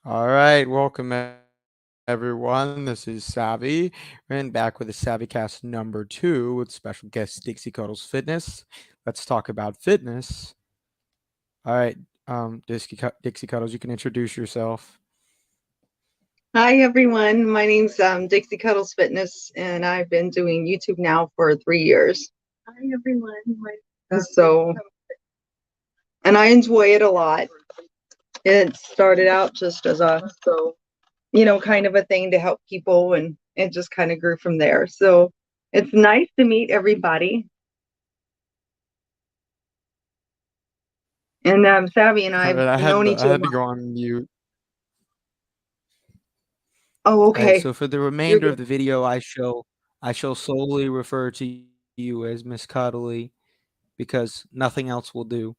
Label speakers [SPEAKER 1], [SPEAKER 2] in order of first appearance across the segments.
[SPEAKER 1] All right, welcome everyone. This is Savvy, and back with the SavvyCast number 2 with special guest Dixie Cuddles Fitness. Let's talk about fitness. All right, Dixie Cuddles, you can introduce yourself.
[SPEAKER 2] Hi everyone, my name's Dixie Cuddles Fitness, and I've been doing YouTube now for 3 years. Hi everyone, and I enjoy it a lot. It started out just as kind of a thing to help people, and it just kind of grew from there. So it's nice to meet everybody. And Savvy and I
[SPEAKER 1] All
[SPEAKER 2] have
[SPEAKER 1] right, I had
[SPEAKER 2] known
[SPEAKER 1] to,
[SPEAKER 2] each
[SPEAKER 1] I
[SPEAKER 2] other.
[SPEAKER 1] had to go on mute.
[SPEAKER 2] Oh,
[SPEAKER 1] All right,
[SPEAKER 2] okay.
[SPEAKER 1] so for the
[SPEAKER 2] You're
[SPEAKER 1] remainder
[SPEAKER 2] good.
[SPEAKER 1] of the video, I shall solely refer to you as Miss Cuddly because nothing else will do.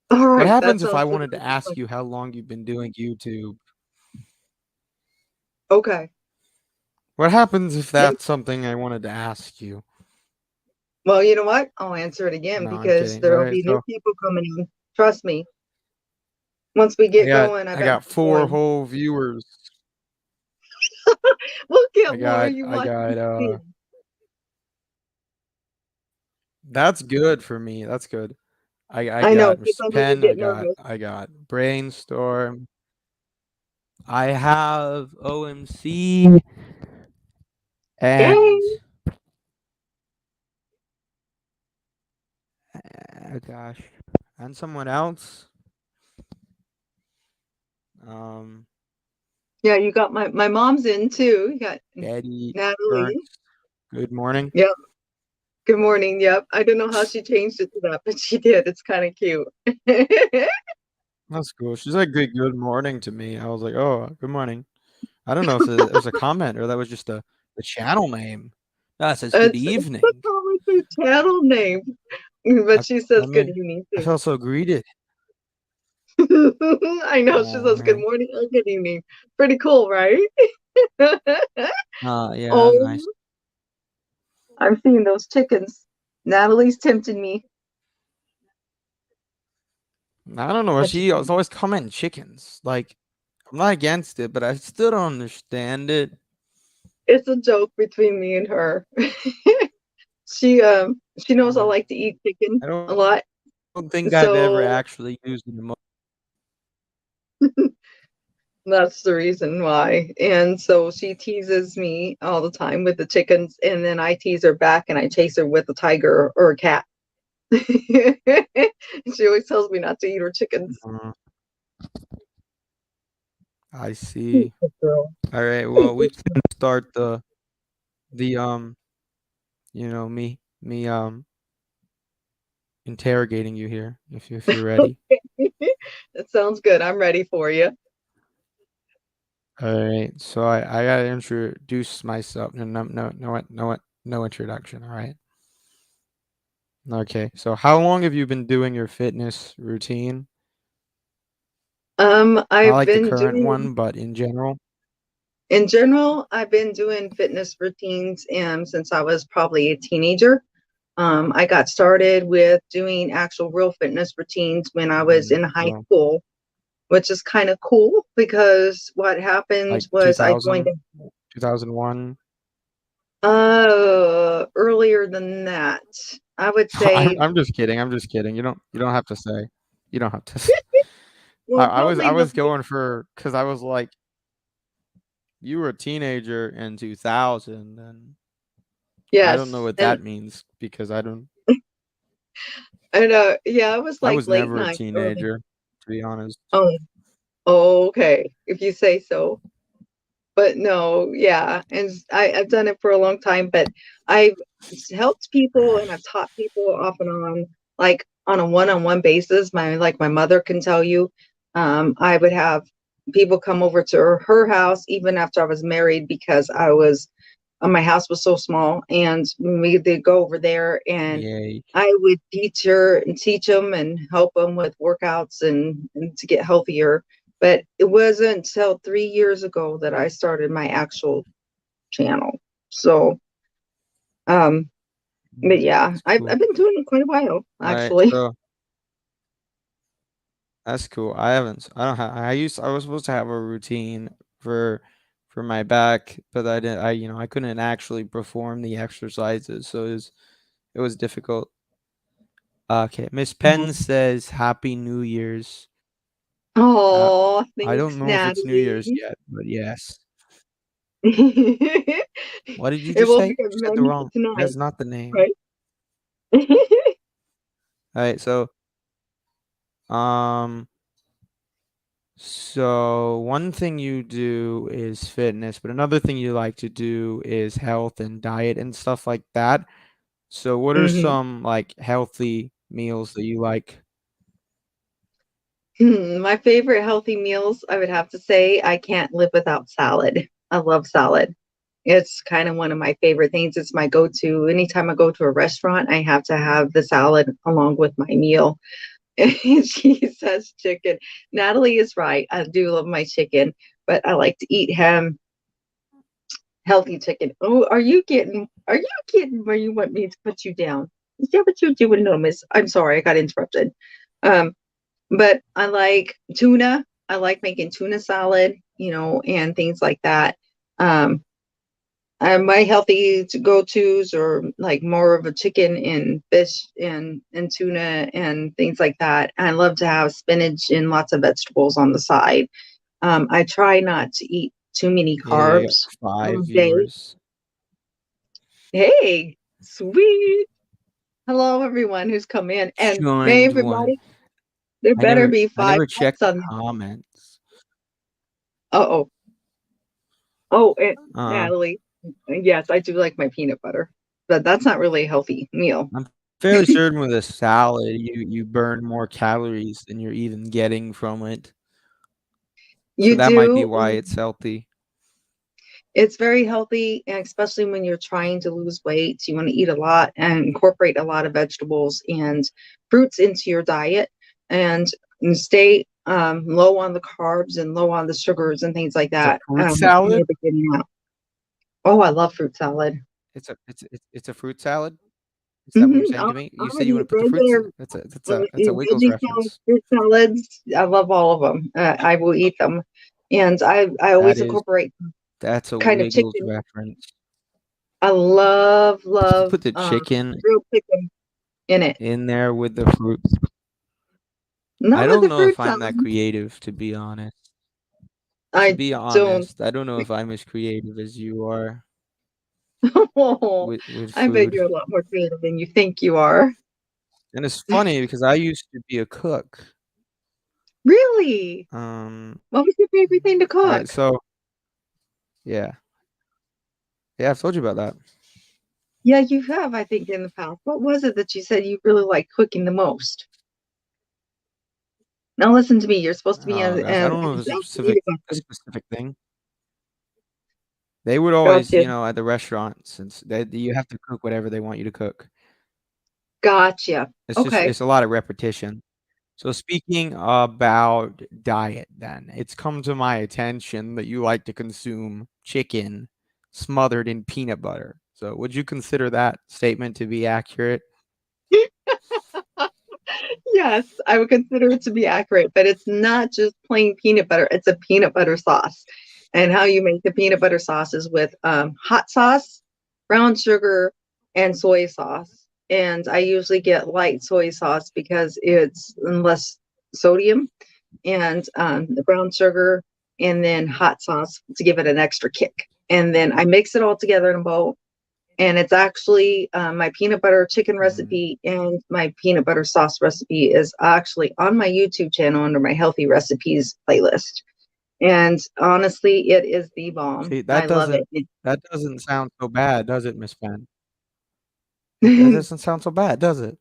[SPEAKER 2] All
[SPEAKER 1] What
[SPEAKER 2] right, that
[SPEAKER 1] happens if I
[SPEAKER 2] sounds good.
[SPEAKER 1] wanted to ask you how long you've been doing YouTube?
[SPEAKER 2] Okay.
[SPEAKER 1] What happens if
[SPEAKER 2] Yeah.
[SPEAKER 1] that's something I wanted to ask you?
[SPEAKER 2] Well, you know what? I'll answer it again
[SPEAKER 1] No, I'm
[SPEAKER 2] because
[SPEAKER 1] kidding. All
[SPEAKER 2] there'll
[SPEAKER 1] right,
[SPEAKER 2] be new
[SPEAKER 1] so
[SPEAKER 2] people coming in. Trust me. Once we
[SPEAKER 1] I
[SPEAKER 2] get
[SPEAKER 1] got
[SPEAKER 2] going, I
[SPEAKER 1] I
[SPEAKER 2] bet
[SPEAKER 1] got
[SPEAKER 2] we're
[SPEAKER 1] 4
[SPEAKER 2] going.
[SPEAKER 1] whole viewers.
[SPEAKER 2] We'll
[SPEAKER 1] I
[SPEAKER 2] get more.
[SPEAKER 1] got
[SPEAKER 2] You
[SPEAKER 1] I
[SPEAKER 2] watch and
[SPEAKER 1] got
[SPEAKER 2] see.
[SPEAKER 1] that's good for me. That's good. I
[SPEAKER 2] I know.
[SPEAKER 1] got
[SPEAKER 2] Sometimes I
[SPEAKER 1] Pen,
[SPEAKER 2] get nervous.
[SPEAKER 1] I got Brainstorm. I have OMC
[SPEAKER 2] Yay!
[SPEAKER 1] and gosh, and someone else. Um
[SPEAKER 2] Yeah, you got my mom's in too. You got
[SPEAKER 1] Betty
[SPEAKER 2] Natalie.
[SPEAKER 1] Ernst. Good morning.
[SPEAKER 2] Yep. Good morning. Yep. I don't know how she changed it to that, but she did. It's kind of cute.
[SPEAKER 1] That's cool. She's like good morning to me. I was like, "Oh, good morning." I don't know if it was a comment or that was just a channel name. That says good
[SPEAKER 2] It's the
[SPEAKER 1] evening.
[SPEAKER 2] common channel name, but
[SPEAKER 1] I
[SPEAKER 2] she says
[SPEAKER 1] I
[SPEAKER 2] good
[SPEAKER 1] mean,
[SPEAKER 2] evening
[SPEAKER 1] I
[SPEAKER 2] too.
[SPEAKER 1] felt so greeted.
[SPEAKER 2] I know. She
[SPEAKER 1] Oh
[SPEAKER 2] says good
[SPEAKER 1] man.
[SPEAKER 2] morning or good evening. Pretty cool, right?
[SPEAKER 1] Yeah, that's
[SPEAKER 2] Oh,
[SPEAKER 1] nice.
[SPEAKER 2] I'm seeing those chickens. Natalie's tempting me.
[SPEAKER 1] I don't know.
[SPEAKER 2] But
[SPEAKER 1] She was always commenting chickens. Like, I'm not against it, but I still don't understand it.
[SPEAKER 2] it's a joke between me and her. She knows I
[SPEAKER 1] Uh,
[SPEAKER 2] like to eat chicken
[SPEAKER 1] I
[SPEAKER 2] a lot.
[SPEAKER 1] don't think I've ever
[SPEAKER 2] So
[SPEAKER 1] actually used an emoji.
[SPEAKER 2] that's the reason why. And so she teases me all the time with the chickens, and then I tease her back and I chase her with a tiger or a cat. She always tells me not to eat her chickens.
[SPEAKER 1] I see.
[SPEAKER 2] Good girl.
[SPEAKER 1] All right. Well, we can start the me interrogating you here if you're ready.
[SPEAKER 2] That sounds good. I'm ready for you.
[SPEAKER 1] All right. So I gotta introduce myself. No introduction. All right. Okay. So how long have you been doing your fitness routine? Not
[SPEAKER 2] I've
[SPEAKER 1] like the
[SPEAKER 2] been
[SPEAKER 1] current
[SPEAKER 2] doing
[SPEAKER 1] one, but in general.
[SPEAKER 2] In general, I've been doing fitness routines since I was probably a teenager. I got started with doing actual real fitness routines when I was in high
[SPEAKER 1] So
[SPEAKER 2] school, which is kind of cool because what happened
[SPEAKER 1] like
[SPEAKER 2] was I joined
[SPEAKER 1] 2001.
[SPEAKER 2] earlier than that. I would
[SPEAKER 1] I'm
[SPEAKER 2] say,
[SPEAKER 1] I'm just kidding. I'm just kidding. You don't have to say. You don't have to.
[SPEAKER 2] well,
[SPEAKER 1] I
[SPEAKER 2] probably the
[SPEAKER 1] was going for because I was like you were a teenager in 2000 and I don't know
[SPEAKER 2] yes,
[SPEAKER 1] what that means because
[SPEAKER 2] and yeah, I was
[SPEAKER 1] I
[SPEAKER 2] like
[SPEAKER 1] was
[SPEAKER 2] late
[SPEAKER 1] never a
[SPEAKER 2] night, early.
[SPEAKER 1] teenager to be honest.
[SPEAKER 2] Oh, okay, if you say so. But no, yeah, and I've done it for a long time, but I've helped people and I've taught people off and on, like on a one-on-one basis. My mother can tell you, I would have people come over to her house even after I was married because my house was so small, and we did go over there and
[SPEAKER 1] Yay.
[SPEAKER 2] I would teach them and help them with workouts and to get healthier. But it wasn't until 3 years ago that I started my actual channel. So, um, but yeah,
[SPEAKER 1] That's
[SPEAKER 2] I've
[SPEAKER 1] cool.
[SPEAKER 2] been doing it quite a while
[SPEAKER 1] All right.
[SPEAKER 2] actually.
[SPEAKER 1] So That's cool. I haven't. I don't have. I was supposed to have a routine for for my back, but I didn't. I couldn't actually perform the exercises, so it was difficult. Okay, Miss Penn says Happy New Year's. Uh,
[SPEAKER 2] Oh,
[SPEAKER 1] I don't
[SPEAKER 2] thanks,
[SPEAKER 1] know if it's New Year's
[SPEAKER 2] Natalie.
[SPEAKER 1] yet, but yes. What did you
[SPEAKER 2] It
[SPEAKER 1] just
[SPEAKER 2] will
[SPEAKER 1] say?
[SPEAKER 2] be
[SPEAKER 1] You said the wrong.
[SPEAKER 2] tonight,
[SPEAKER 1] That's not the name.
[SPEAKER 2] right?
[SPEAKER 1] All right, um, so one thing you do is fitness, but another thing you like to do is health and diet and stuff like that. So what are
[SPEAKER 2] Mhm.
[SPEAKER 1] some like healthy meals that you like?
[SPEAKER 2] My favorite healthy meals, I would have to say, I can't live without salad. I love salad. It's kind of one of my favorite things. It's my go-to. Anytime I go to a restaurant, I have to have the salad along with my meal. And she says chicken. Natalie is right. I do love my chicken, but I like to eat ham, healthy chicken. Oh, are you getting where you want me to put you down? Is that what you're doing, no, miss? I'm sorry, I got interrupted. Um, but I like tuna. I like making tuna salad, and things like that. Um, my healthy to go tos are like more of a chicken and fish and tuna and things like that. I love to have spinach and lots of vegetables on the side. I try not to eat too many
[SPEAKER 1] Yeah, I got
[SPEAKER 2] carbs
[SPEAKER 1] five
[SPEAKER 2] all day.
[SPEAKER 1] viewers.
[SPEAKER 2] Hey, sweet. Hello, everyone who's come in. And may
[SPEAKER 1] Joined one.
[SPEAKER 2] everybody, there
[SPEAKER 1] I
[SPEAKER 2] better
[SPEAKER 1] never
[SPEAKER 2] be
[SPEAKER 1] I
[SPEAKER 2] five
[SPEAKER 1] never
[SPEAKER 2] likes
[SPEAKER 1] checked the
[SPEAKER 2] on.
[SPEAKER 1] comments.
[SPEAKER 2] Uh-oh. Oh, and
[SPEAKER 1] Uh,
[SPEAKER 2] Natalie, yes, I do like my peanut butter, but that's not really a healthy meal.
[SPEAKER 1] I'm fairly certain with a salad, you burn more calories than you're even getting from it. So
[SPEAKER 2] You
[SPEAKER 1] that might be
[SPEAKER 2] do.
[SPEAKER 1] why it's healthy.
[SPEAKER 2] It's very healthy, and especially when you're trying to lose weight, you want to eat a lot and incorporate a lot of vegetables and fruits into your diet, and stay low on the carbs and low on the sugars and things like
[SPEAKER 1] It's a
[SPEAKER 2] that
[SPEAKER 1] fruit
[SPEAKER 2] in
[SPEAKER 1] salad?
[SPEAKER 2] the beginning. Oh, I love fruit salad.
[SPEAKER 1] It's a fruit salad? Is that what you're saying
[SPEAKER 2] I'll,
[SPEAKER 1] to me? You
[SPEAKER 2] I'll
[SPEAKER 1] said you wanna
[SPEAKER 2] eat
[SPEAKER 1] put the fruits in
[SPEAKER 2] regular
[SPEAKER 1] it. That's a Wiggles
[SPEAKER 2] veggie salads,
[SPEAKER 1] reference.
[SPEAKER 2] fruit salads. I love all of them. I will eat them, and I
[SPEAKER 1] That
[SPEAKER 2] always
[SPEAKER 1] is
[SPEAKER 2] incorporate
[SPEAKER 1] that's a
[SPEAKER 2] kind of
[SPEAKER 1] Wiggles
[SPEAKER 2] chicken.
[SPEAKER 1] reference.
[SPEAKER 2] I love
[SPEAKER 1] You
[SPEAKER 2] love
[SPEAKER 1] put the chicken
[SPEAKER 2] grilled chicken in it.
[SPEAKER 1] in there with the fruits. I
[SPEAKER 2] Not with
[SPEAKER 1] don't
[SPEAKER 2] the
[SPEAKER 1] know
[SPEAKER 2] fruit
[SPEAKER 1] if I'm
[SPEAKER 2] salad.
[SPEAKER 1] that creative, to be honest. To
[SPEAKER 2] I
[SPEAKER 1] be
[SPEAKER 2] don't.
[SPEAKER 1] honest, I don't know if I'm as creative as you are
[SPEAKER 2] Oh,
[SPEAKER 1] with
[SPEAKER 2] I bet
[SPEAKER 1] food.
[SPEAKER 2] you're a lot more creative than you think you are.
[SPEAKER 1] And it's funny because I used to be a cook.
[SPEAKER 2] Really?
[SPEAKER 1] Um,
[SPEAKER 2] What was your favorite thing to
[SPEAKER 1] alright,
[SPEAKER 2] cook?
[SPEAKER 1] so yeah. Yeah, I've told you about that.
[SPEAKER 2] Yeah, you have, I think, in the past. What was it that you said you really like cooking the most? Now listen to me. You're supposed to be
[SPEAKER 1] Oh gosh, I don't know if it's
[SPEAKER 2] eat
[SPEAKER 1] a
[SPEAKER 2] a
[SPEAKER 1] specific thing. They would always,
[SPEAKER 2] Gotcha.
[SPEAKER 1] at the restaurant, since they you have to cook whatever they want you to cook.
[SPEAKER 2] Gotcha. Okay.
[SPEAKER 1] It's a lot of repetition. So speaking about diet then, it's come to my attention that you like to consume chicken smothered in peanut butter. So would you consider that statement to be accurate?
[SPEAKER 2] Yes, I would consider it to be accurate, but it's not just plain peanut butter. It's a peanut butter sauce. And how you make the peanut butter sauce is with hot sauce, brown sugar, and soy sauce. And I usually get light soy sauce because it's less sodium, and the brown sugar, and then hot sauce to give it an extra kick. And then I mix it all together in a bowl, and it's actually my peanut butter chicken
[SPEAKER 1] Mm.
[SPEAKER 2] recipe and my peanut butter sauce recipe is actually on my YouTube channel under my healthy recipes playlist. And honestly, it is the bomb.
[SPEAKER 1] See,
[SPEAKER 2] I love it.
[SPEAKER 1] that doesn't sound so bad, does it, Miss Penn? That doesn't sound so bad, does it?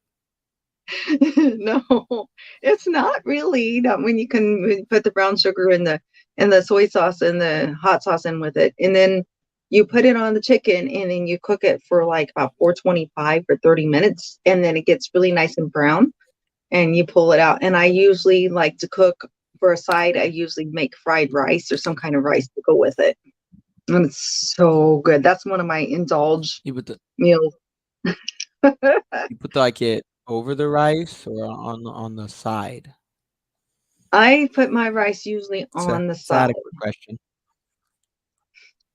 [SPEAKER 2] No, it's not really. Not when you can put the brown sugar and the soy sauce and the hot sauce in with it, and then you put it on the chicken, and then you cook it for like about 425 for 30 minutes, and then it gets really nice and brown, and you pull it out. And I usually like to cook for a side. I usually make fried rice or some kind of rice to go with it, and it's so good. That's one of my indulge
[SPEAKER 1] You put the
[SPEAKER 2] meals.
[SPEAKER 1] like, it over the rice or on the side?
[SPEAKER 2] I put my rice usually
[SPEAKER 1] It's a
[SPEAKER 2] on the
[SPEAKER 1] it's an
[SPEAKER 2] side.
[SPEAKER 1] adequate question.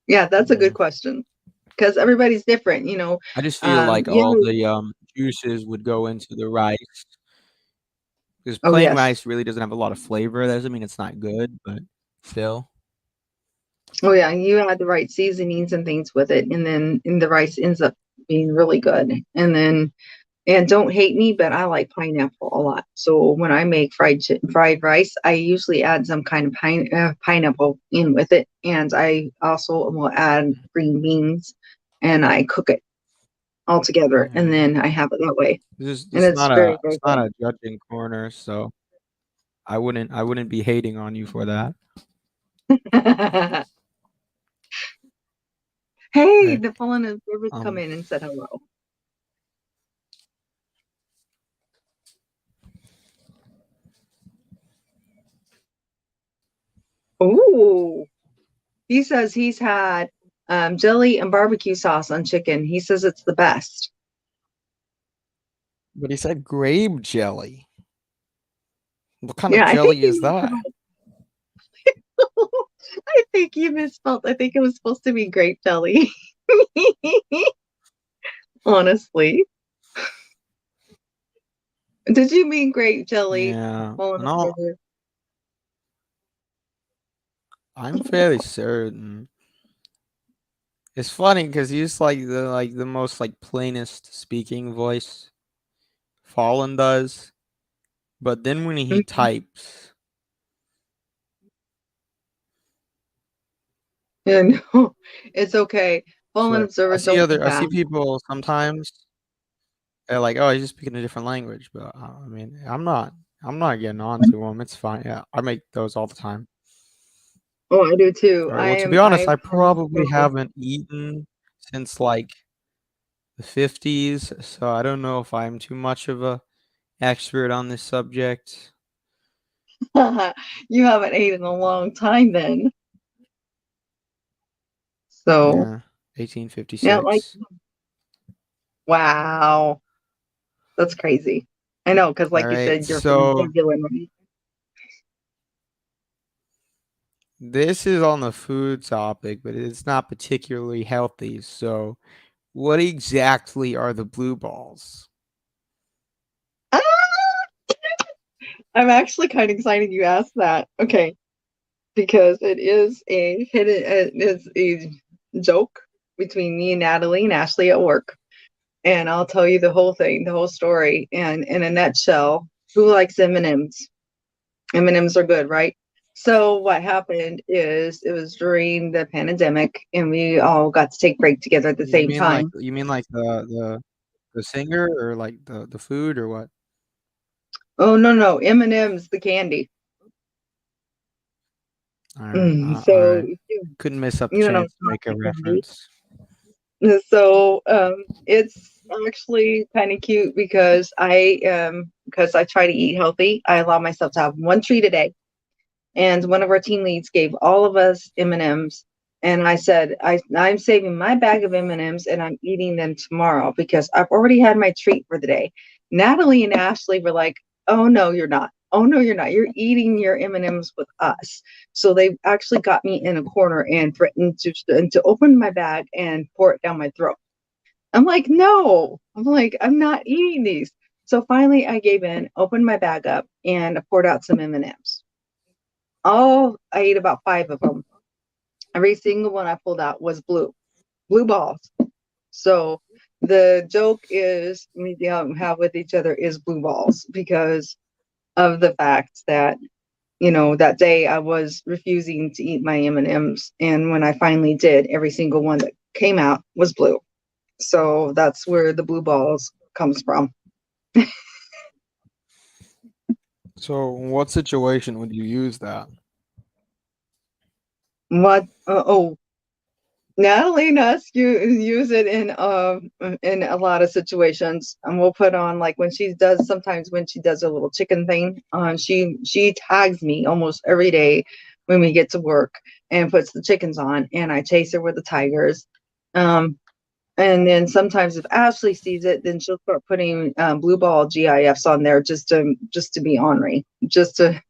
[SPEAKER 2] Yeah, that's a good
[SPEAKER 1] Yeah.
[SPEAKER 2] question because everybody's different.
[SPEAKER 1] I just feel like
[SPEAKER 2] Yeah.
[SPEAKER 1] all the, juices would go into the rice, because
[SPEAKER 2] Oh
[SPEAKER 1] plain
[SPEAKER 2] yes.
[SPEAKER 1] rice really doesn't have a lot of flavor. That doesn't mean it's not good, but still.
[SPEAKER 2] Oh yeah. You add the right seasonings and things with it, and the rice ends up being really good. And don't hate me, but I like pineapple a lot. So when I make fried rice, I usually add some kind of pineapple in with it, and I also will add green beans, and I cook it all together, and
[SPEAKER 1] Alright.
[SPEAKER 2] then I have it that way,
[SPEAKER 1] This
[SPEAKER 2] and
[SPEAKER 1] is
[SPEAKER 2] it's
[SPEAKER 1] not a
[SPEAKER 2] very
[SPEAKER 1] it's
[SPEAKER 2] very
[SPEAKER 1] not
[SPEAKER 2] good.
[SPEAKER 1] a judging corner, so I wouldn't be hating on you for that.
[SPEAKER 2] Hey,
[SPEAKER 1] Alright,
[SPEAKER 2] the fallen observers come
[SPEAKER 1] um,
[SPEAKER 2] in and said hello. Ooh, he says he's had jelly and barbecue sauce on chicken. He says it's the best.
[SPEAKER 1] but he said grape jelly. What kind of
[SPEAKER 2] Yeah, I think
[SPEAKER 1] jelly is
[SPEAKER 2] he
[SPEAKER 1] that?
[SPEAKER 2] I think you misspelled. I think it was supposed to be grape jelly. Honestly. Did you mean grape jelly?
[SPEAKER 1] Yeah,
[SPEAKER 2] Fallen
[SPEAKER 1] no,
[SPEAKER 2] observer.
[SPEAKER 1] I'm fairly certain. It's funny because he's like the most like plainest speaking voice Fallen does, but then when he
[SPEAKER 2] Mhm.
[SPEAKER 1] types,
[SPEAKER 2] Yeah, no, it's okay. Fallen
[SPEAKER 1] so
[SPEAKER 2] observer, don't be
[SPEAKER 1] I see
[SPEAKER 2] bad.
[SPEAKER 1] people sometimes they're like, "Oh, he's just speaking a different language," but I mean, I'm not getting on to him. It's fine. Yeah, I make those all the time.
[SPEAKER 2] Oh, I do too.
[SPEAKER 1] All right.
[SPEAKER 2] I
[SPEAKER 1] Well, to be
[SPEAKER 2] am.
[SPEAKER 1] honest,
[SPEAKER 2] I've
[SPEAKER 1] I
[SPEAKER 2] had
[SPEAKER 1] probably
[SPEAKER 2] so.
[SPEAKER 1] haven't eaten since like the 50s, so I don't know if I'm too much of a expert on this subject.
[SPEAKER 2] You haven't ate in a long time, then. So
[SPEAKER 1] Yeah,
[SPEAKER 2] yeah, like
[SPEAKER 1] 1856.
[SPEAKER 2] wow, that's crazy. I know, because
[SPEAKER 1] All
[SPEAKER 2] like you
[SPEAKER 1] right.
[SPEAKER 2] said, you're from
[SPEAKER 1] So
[SPEAKER 2] Zebulon, right?
[SPEAKER 1] this is on the food topic, but it's not particularly healthy. So what exactly are the blue balls?
[SPEAKER 2] Ah! I'm actually kind of excited you asked that. Okay, because it is a hidden, it's a joke between me and Natalie and Ashley at work, and I'll tell you the whole thing, the whole story, and in a nutshell, who likes M&Ms? M&Ms are good, right? So what happened is it was during the pandemic, and we all got to take break together at the same time.
[SPEAKER 1] You mean like the singer or like the food or what?
[SPEAKER 2] Oh no, no, M&Ms, the candy.
[SPEAKER 1] All
[SPEAKER 2] So
[SPEAKER 1] right. Couldn't miss up the
[SPEAKER 2] you know,
[SPEAKER 1] chance to make a
[SPEAKER 2] chocolate candy.
[SPEAKER 1] reference.
[SPEAKER 2] So it's actually kind of cute because I try to eat healthy. I allow myself to have one treat a day, and one of our team leads gave all of us M&Ms, and I said I'm saving my bag of M&Ms and I'm eating them tomorrow because I've already had my treat for the day. Natalie and Ashley were like, "Oh no, you're not. Oh no, you're not. You're eating your M&Ms with us." So they actually got me in a corner and threatened to open my bag and pour it down my throat. I'm like, "No." I'm like, "I'm not eating these." So finally I gave in, opened my bag up, and I poured out some M&Ms. I ate about five of them. Every single one I pulled out was blue balls. So the joke is we have with each other is blue balls because of the fact that that day I was refusing to eat my M&Ms, and when I finally did, every single one that came out was blue. So that's where the blue balls comes from.
[SPEAKER 1] So in what situation would you use that?
[SPEAKER 2] What? Oh, Natalie and us use it in a lot of situations, and we'll put on like when she does sometimes when she does a little chicken thing. She tags me almost every day when we get to work and puts the chickens on, and I chase her with the tigers. Um, and then sometimes if Ashley sees it, then she'll start putting blue ball GIFs on there just to be ornery, just to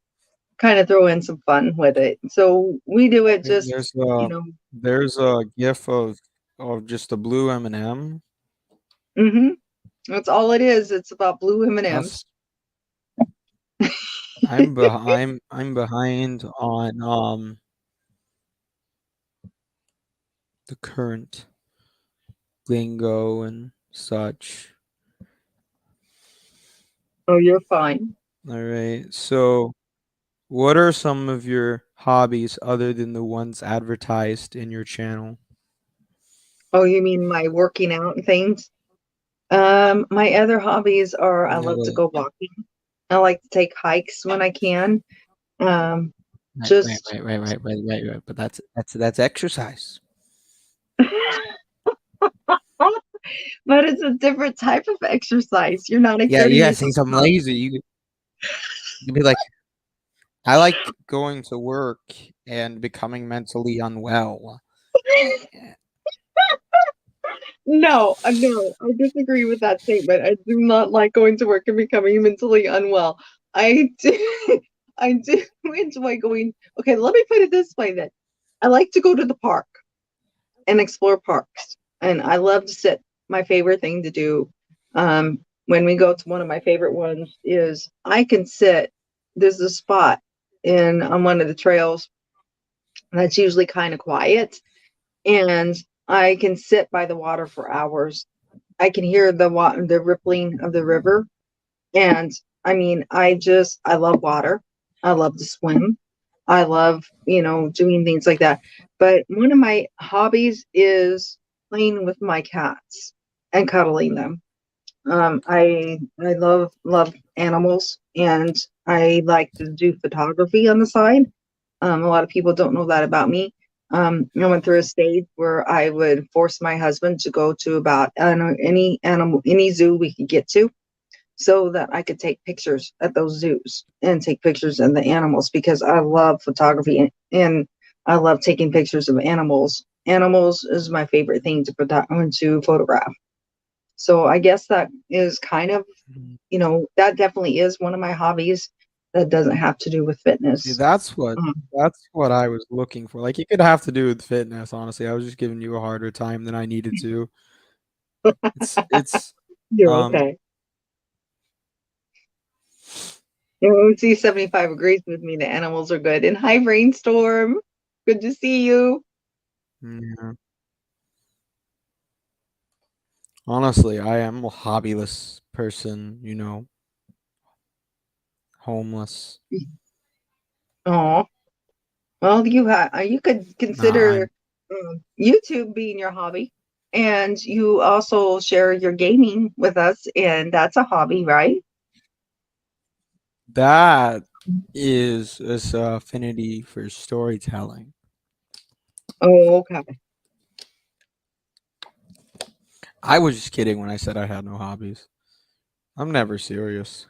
[SPEAKER 2] kind of throw in some fun with it. So we do it
[SPEAKER 1] Wait,
[SPEAKER 2] just,
[SPEAKER 1] there's
[SPEAKER 2] you
[SPEAKER 1] a
[SPEAKER 2] know,
[SPEAKER 1] there's a gif of just a blue M&M.
[SPEAKER 2] hmm that's all it is. It's about blue
[SPEAKER 1] That's
[SPEAKER 2] M&Ms.
[SPEAKER 1] I'm behind on the current lingo and such.
[SPEAKER 2] Oh, you're fine.
[SPEAKER 1] All right. So, what are some of your hobbies other than the ones advertised in your channel?
[SPEAKER 2] Oh, you mean my working out and things? My other hobbies are I
[SPEAKER 1] Yeah,
[SPEAKER 2] love to
[SPEAKER 1] like
[SPEAKER 2] go walking. I like to take hikes when I can. Um,
[SPEAKER 1] right, right,
[SPEAKER 2] just
[SPEAKER 1] right, right, right, right, right, right. But that's exercise.
[SPEAKER 2] but it's a different type of exercise. You're not
[SPEAKER 1] Yeah, you
[SPEAKER 2] exerting
[SPEAKER 1] gotta
[SPEAKER 2] yourself
[SPEAKER 1] think I'm
[SPEAKER 2] enough.
[SPEAKER 1] lazy. You could be like, I like going to work and becoming mentally unwell. Eh,
[SPEAKER 2] No, no, I disagree with that statement. I do not like going to work and becoming mentally unwell. I do, I do enjoy going. Okay, let me put it this way then. I like to go to the park and explore parks, and I love to sit. My favorite thing to do, when we go to one of my favorite ones is I can sit. There's a spot in on one of the trails that's usually kind of quiet, and I can sit by the water for hours. I can hear the rippling of the river, and I mean, I love water. I love to swim. I love, doing things like that. But one of my hobbies is playing with my cats and cuddling them. I love animals, and I like to do photography on the side. A lot of people don't know that about me. I went through a stage where I would force my husband to go to about, I don't know, any animal, any zoo we could get to, so that I could take pictures at those zoos and take pictures of the animals because I love photography, and I love taking pictures of animals. Animals is my favorite thing to photograph. So I guess that is kind of,
[SPEAKER 1] mhm.
[SPEAKER 2] that definitely is one of my hobbies that doesn't have to do with
[SPEAKER 1] See,
[SPEAKER 2] fitness. Um,
[SPEAKER 1] that's what I was looking for. Like, it could have to do with fitness, honestly. I was just giving you a harder time than I needed to. It's
[SPEAKER 2] you're
[SPEAKER 1] um
[SPEAKER 2] okay. C75 agrees with me. The animals are good. And hi, Brainstorm. Good to see you.
[SPEAKER 1] yeah. Honestly, I am a hobbyless person, homeless.
[SPEAKER 2] Oh, well, you could
[SPEAKER 1] Nah,
[SPEAKER 2] consider YouTube being your hobby, and you also share your gaming with us, and that's a hobby, right?
[SPEAKER 1] that is this affinity for storytelling.
[SPEAKER 2] Oh, okay.
[SPEAKER 1] I was just kidding when I said I had no hobbies. I'm never serious.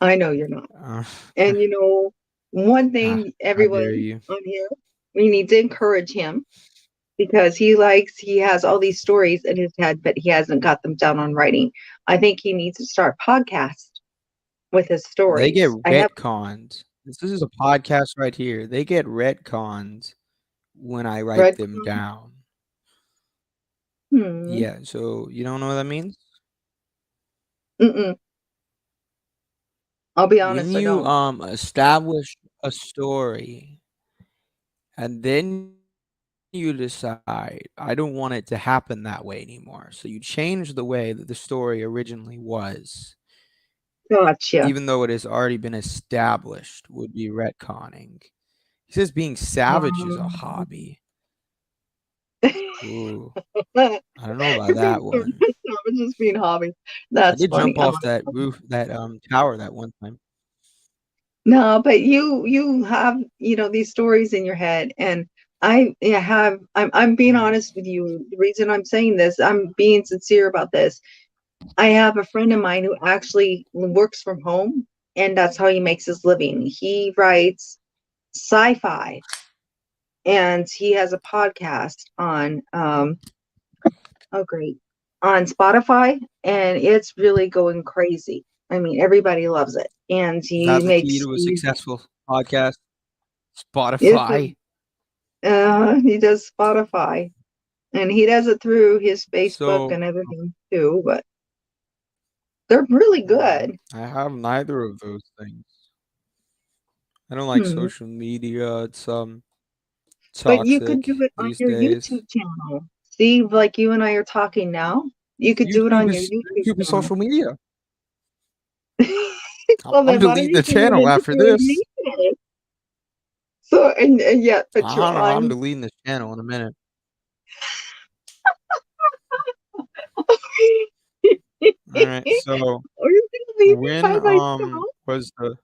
[SPEAKER 2] I know you're not.
[SPEAKER 1] Uh,
[SPEAKER 2] And one
[SPEAKER 1] ah,
[SPEAKER 2] thing
[SPEAKER 1] how dare
[SPEAKER 2] everyone
[SPEAKER 1] you?
[SPEAKER 2] on here, we need to encourage him because he has all these stories in his head, but he hasn't got them down on writing. I think he needs to start podcast with his
[SPEAKER 1] They get
[SPEAKER 2] stories. I have
[SPEAKER 1] retconned. This is a podcast right here. They get retconned when I write
[SPEAKER 2] read.
[SPEAKER 1] them down.
[SPEAKER 2] Hmm.
[SPEAKER 1] Yeah, so you don't know what that means?
[SPEAKER 2] Mm-mm. I'll be
[SPEAKER 1] When
[SPEAKER 2] honest, I
[SPEAKER 1] you
[SPEAKER 2] don't.
[SPEAKER 1] establish a story and then you decide I don't want it to happen that way anymore. So you change the way that the story originally was,
[SPEAKER 2] Gotcha.
[SPEAKER 1] even though it has already been established, would be retconning. He says being savage is a
[SPEAKER 2] Um,
[SPEAKER 1] hobby. Ooh,
[SPEAKER 2] being
[SPEAKER 1] I don't know about that one.
[SPEAKER 2] was just being hobby.
[SPEAKER 1] I
[SPEAKER 2] That's
[SPEAKER 1] did jump
[SPEAKER 2] funny.
[SPEAKER 1] off that roof, that tower that one time.
[SPEAKER 2] No, but you have these stories in your head, and I'm being
[SPEAKER 1] Mm.
[SPEAKER 2] honest with you. The reason I'm saying this, I'm being sincere about this. I have a friend of mine who actually works from home, and that's how he makes his living. He writes sci-fi, and he has a podcast on oh great, on Spotify, and it's really going crazy. I mean, everybody loves it, and
[SPEAKER 1] Is that the key to a
[SPEAKER 2] he
[SPEAKER 1] successful? podcast,
[SPEAKER 2] It's
[SPEAKER 1] Spotify.
[SPEAKER 2] he does Spotify, and he does it through his Facebook
[SPEAKER 1] So
[SPEAKER 2] and everything too. But they're really good.
[SPEAKER 1] I have neither of those things. I don't like
[SPEAKER 2] Hmm.
[SPEAKER 1] social media. It's
[SPEAKER 2] But you could do
[SPEAKER 1] toxic
[SPEAKER 2] it on
[SPEAKER 1] these
[SPEAKER 2] your
[SPEAKER 1] days.
[SPEAKER 2] YouTube channel. See, like you and I are talking now, you could do it on your YouTube
[SPEAKER 1] YouTube is
[SPEAKER 2] channel.
[SPEAKER 1] social media.
[SPEAKER 2] Well,
[SPEAKER 1] I'm
[SPEAKER 2] then why don't
[SPEAKER 1] deleting
[SPEAKER 2] you
[SPEAKER 1] the
[SPEAKER 2] turn it
[SPEAKER 1] channel
[SPEAKER 2] into
[SPEAKER 1] after
[SPEAKER 2] doing
[SPEAKER 1] this.
[SPEAKER 2] me? So and yet, but
[SPEAKER 1] I
[SPEAKER 2] you're
[SPEAKER 1] don't know. I'm
[SPEAKER 2] on.
[SPEAKER 1] deleting this channel in a minute. All right. So
[SPEAKER 2] Are you gonna leave me
[SPEAKER 1] when
[SPEAKER 2] by myself?
[SPEAKER 1] was the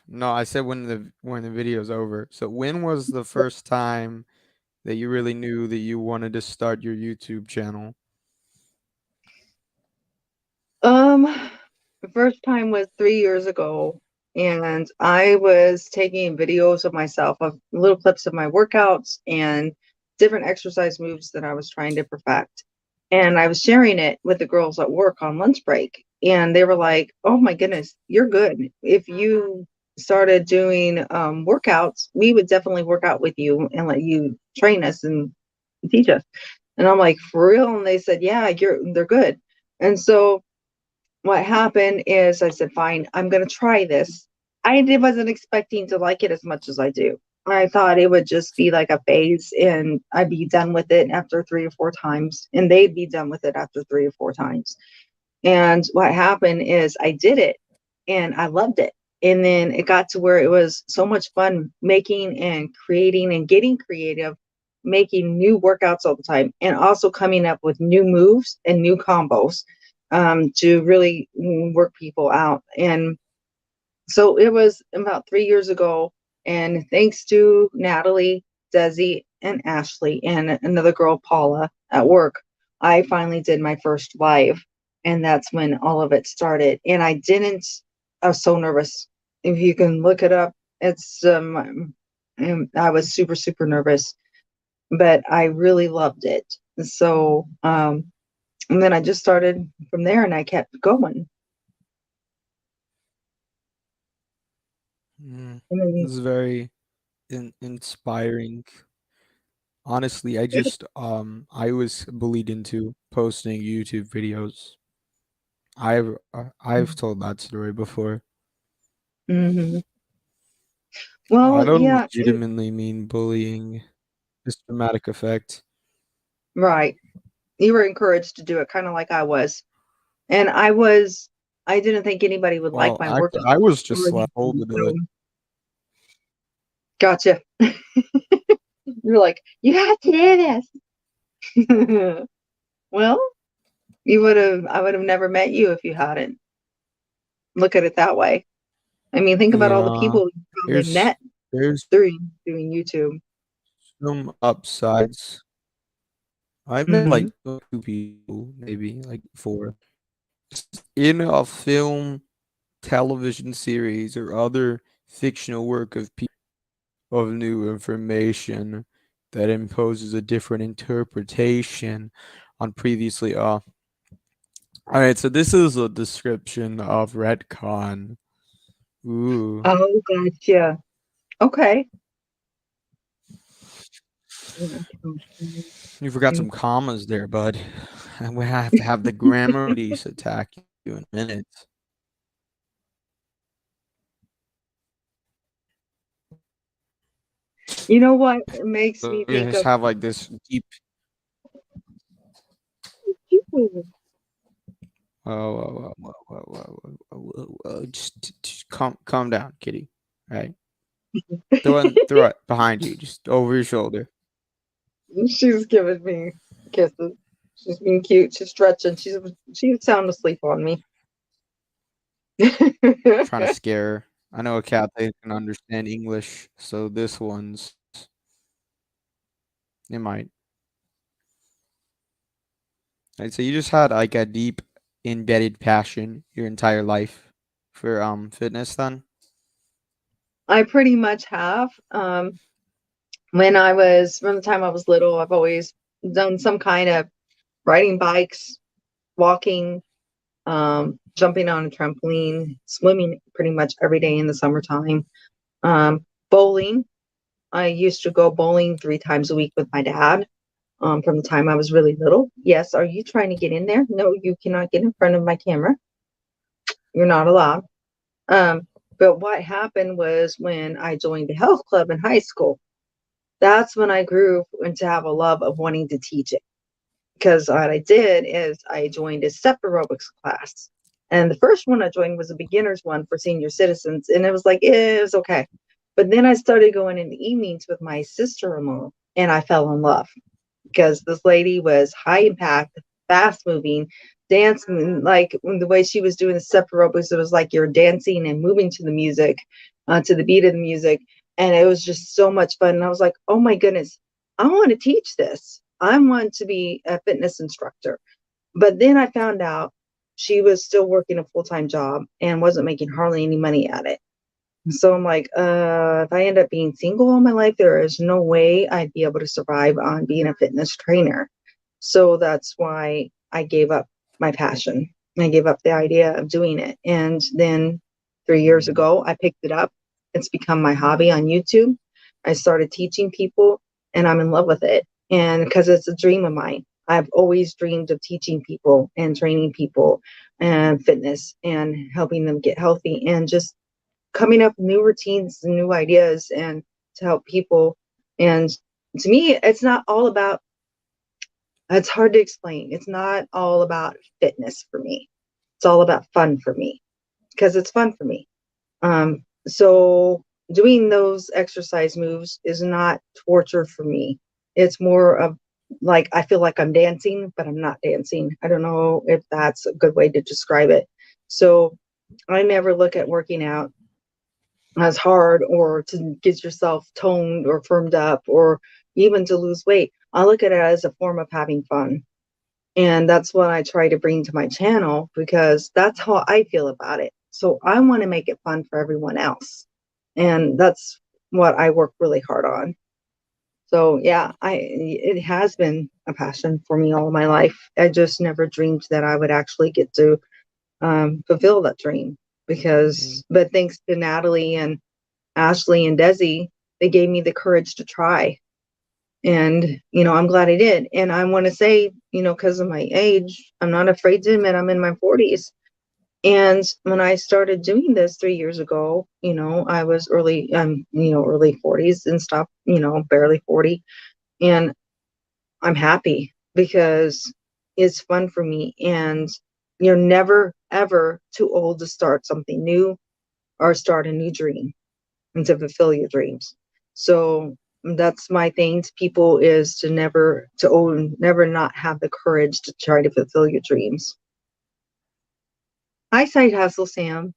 [SPEAKER 1] no? I said when the video's over. So when was the first time that you really knew that you wanted to start your YouTube channel?
[SPEAKER 2] Um, the first time was 3 years ago, and I was taking videos of myself, of little clips of my workouts and different exercise moves that I was trying to perfect. And I was sharing it with the girls at work on lunch break, and they were like, "Oh my goodness, you're good. If you started doing workouts, we would definitely work out with you and let you train us and teach us." And I'm like, "For real?" And they said, "Yeah, they're good." And so what happened is I said, fine, I'm going to try this. Wasn't expecting to like it as much as I do. I thought it would just be like a phase and I'd be done with it after 3 or 4 times, and they'd be done with it after 3 or 4 times. And what happened is I did it and I loved it. And then it got to where it was so much fun making and creating and getting creative, making new workouts all the time, and also coming up with new moves and new combos to really work people out. And so it was about 3 years ago. And thanks to Natalie, Desi, and Ashley, and another girl, Paula, at work, I finally did my first live. And that's when all of it started. And I was so nervous. If you can look it up, it's, I was super, super nervous, but I really loved it. So, and then I just started from there and I kept going. And
[SPEAKER 1] This
[SPEAKER 2] then,
[SPEAKER 1] is very inspiring. Honestly, I was bullied into posting YouTube videos. I've told that story before.
[SPEAKER 2] mhm.
[SPEAKER 1] I
[SPEAKER 2] Well,
[SPEAKER 1] don't
[SPEAKER 2] yeah,
[SPEAKER 1] legitimately mean bullying. It's dramatic effect.
[SPEAKER 2] right. You were encouraged to do it kind of like I was. And I didn't think anybody would like
[SPEAKER 1] Well,
[SPEAKER 2] my
[SPEAKER 1] actually,
[SPEAKER 2] workout
[SPEAKER 1] I was
[SPEAKER 2] or
[SPEAKER 1] just like told
[SPEAKER 2] anything.
[SPEAKER 1] to do
[SPEAKER 2] So,
[SPEAKER 1] it.
[SPEAKER 2] gotcha. You're like, you have to do this. Well, I would have never met you if you hadn't. Look at it that way. I mean, think about all the
[SPEAKER 1] Yeah,
[SPEAKER 2] people you probably
[SPEAKER 1] there's
[SPEAKER 2] met
[SPEAKER 1] there's
[SPEAKER 2] through doing YouTube.
[SPEAKER 1] some upsides. I met like
[SPEAKER 2] Hmm.
[SPEAKER 1] 2 people, maybe like 4. In a film, television series, or other fictional work of people of new information that imposes a different interpretation on previously. All right, so this is a description of retcon. Ooh,
[SPEAKER 2] Oh, gotcha. Okay.
[SPEAKER 1] you forgot some commas there, bud. And we have to have the grammar police attack you in a minute.
[SPEAKER 2] You know what? It makes
[SPEAKER 1] So
[SPEAKER 2] me
[SPEAKER 1] you
[SPEAKER 2] think
[SPEAKER 1] just
[SPEAKER 2] of
[SPEAKER 1] have like this deep.
[SPEAKER 2] you.
[SPEAKER 1] Just calm down, kitty. All right, throw it behind you, just over your shoulder.
[SPEAKER 2] She's giving me kisses. She's being cute. She's stretching. She's sound asleep on me.
[SPEAKER 1] Trying to scare her. I know a cat they can understand English, so this one's it might. Right, so you just had like a deep embedded passion your entire life for fitness then?
[SPEAKER 2] I pretty much have. From the time I was little, I've always done some kind of riding bikes, walking, jumping on a trampoline, swimming pretty much every day in the summertime. Bowling. I used to go bowling 3 times a week with my dad from the time I was really little. Yes, are you trying to get in there? No, you cannot get in front of my camera. You're not allowed. Um, but what happened was when I joined the health club in high school, that's when I grew and to have a love of wanting to teach it. Because what I did is I joined a step aerobics class. And the first one I joined was a beginner's one for senior citizens. And it was like, it was okay. But then I started going in the evenings with my sister in law and I fell in love because this lady was high impact, fast moving, dancing like the way she was doing the step aerobics. It was like you're dancing and moving to the music, to the beat of the music, and it was just so much fun. And I was like, oh my goodness, I want to teach this. I want to be a fitness instructor. But then I found out she was still working a full time job and wasn't making hardly any money at it. So I'm like, if I end up being single all my life, there is no way I'd be able to survive on being a fitness trainer. So that's why I gave up my passion. I gave up the idea of doing it. And then 3 years ago, I picked it up. It's become my hobby on YouTube. I started teaching people and I'm in love with it. And because it's a dream of mine, I've always dreamed of teaching people and training people and fitness and helping them get healthy and just coming up with new routines and new ideas and to help people. And to me, it's not all about, it's hard to explain. It's not all about fitness for me. It's all about fun for me because it's fun for me. So doing those exercise moves is not torture for me. It's more of like, I feel like I'm dancing, but I'm not dancing. I don't know if that's a good way to describe it. So I never look at working out as hard or to get yourself toned or firmed up or even to lose weight. I look at it as a form of having fun. And that's what I try to bring to my channel because that's how I feel about it. So I want to make it fun for everyone else. And that's what I work really hard on. So yeah, it has been a passion for me all my life. I just never dreamed that I would actually get to fulfill that dream
[SPEAKER 1] Mm.
[SPEAKER 2] but thanks to Natalie and Ashley and Desi, they gave me the courage to try. And, I'm glad I did. And I want to say, because of my age, I'm not afraid to admit I'm in my 40s. And when I started doing this 3 years ago, I was early 40s and stuff, barely 40. And I'm happy because it's fun for me. And you're never, ever too old to start something new or start a new dream and to fulfill your dreams. So that's my thing to people is to never not have the courage to try to fulfill your dreams. Hi, Side Hustle Sam.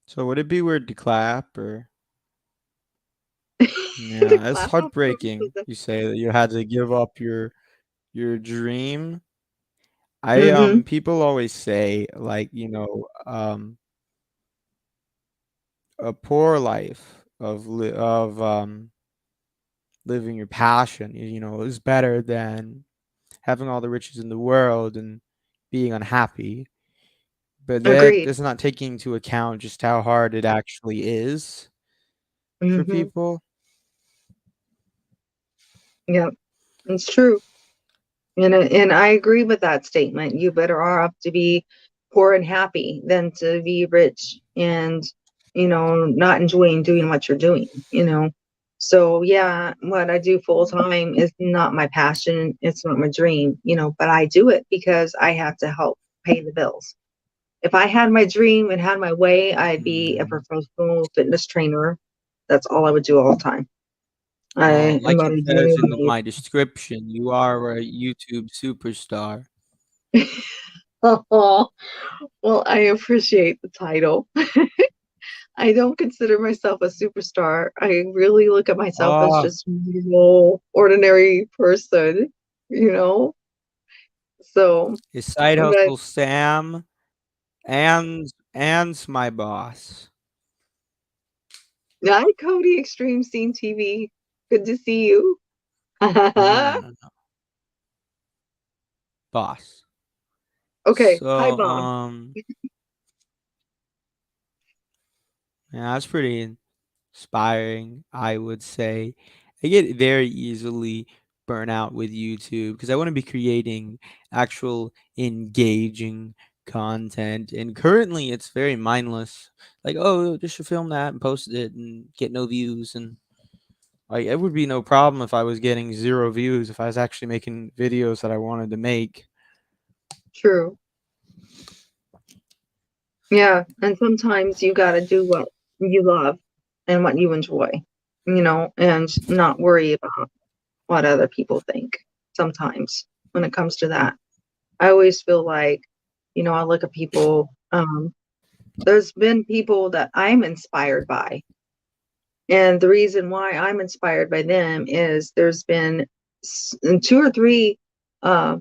[SPEAKER 1] So would it be weird to clap or
[SPEAKER 2] The
[SPEAKER 1] yeah, it's
[SPEAKER 2] clap off.
[SPEAKER 1] heartbreaking. You say that you had to give up your dream. I
[SPEAKER 2] Mm-hmm.
[SPEAKER 1] people always say like, a poor life of living your passion, is better than having all the riches in the world and being unhappy. But that
[SPEAKER 2] Agreed.
[SPEAKER 1] does not take into account just how hard it actually is for
[SPEAKER 2] Mm-hmm.
[SPEAKER 1] people.
[SPEAKER 2] Yeah, it's true. And I agree with that statement. You better off to be poor and happy than to be rich and, not enjoying doing what you're doing. So yeah, what I do full time is not my passion. It's not my dream, but I do it because I have to help pay the bills. If I had my dream and had my way, I'd be a
[SPEAKER 1] Mm.
[SPEAKER 2] professional fitness trainer. That's all I would do all the time.
[SPEAKER 1] Well,
[SPEAKER 2] I'm
[SPEAKER 1] like
[SPEAKER 2] not
[SPEAKER 1] it
[SPEAKER 2] enjoying
[SPEAKER 1] says in
[SPEAKER 2] life.
[SPEAKER 1] my description, you are a YouTube superstar.
[SPEAKER 2] Oh, well, I appreciate the title. I don't consider myself a superstar. I really look at myself as
[SPEAKER 1] Oh,
[SPEAKER 2] just normal, ordinary person. So,
[SPEAKER 1] his side
[SPEAKER 2] but
[SPEAKER 1] hustle Sam and my boss.
[SPEAKER 2] hi, Cody, Extreme Scene TV. Good to see you.
[SPEAKER 1] No, no, no, no. Boss.
[SPEAKER 2] Okay, hi,
[SPEAKER 1] So,
[SPEAKER 2] Mom.
[SPEAKER 1] yeah, that's pretty inspiring, I would say. I get very easily burnt out with YouTube because I want to be creating actual engaging content. And currently it's very mindless. Like, oh, just should film that and post it and get no views. And like, it would be no problem if I was getting 0 views if I was actually making videos that I wanted to make.
[SPEAKER 2] True. Yeah, and sometimes you gotta do what you love and what you enjoy, and not worry about what other people think sometimes when it comes to that. I always feel like, I look at people, there's been people that I'm inspired by. And the reason why I'm inspired by them is there's been two or three uh,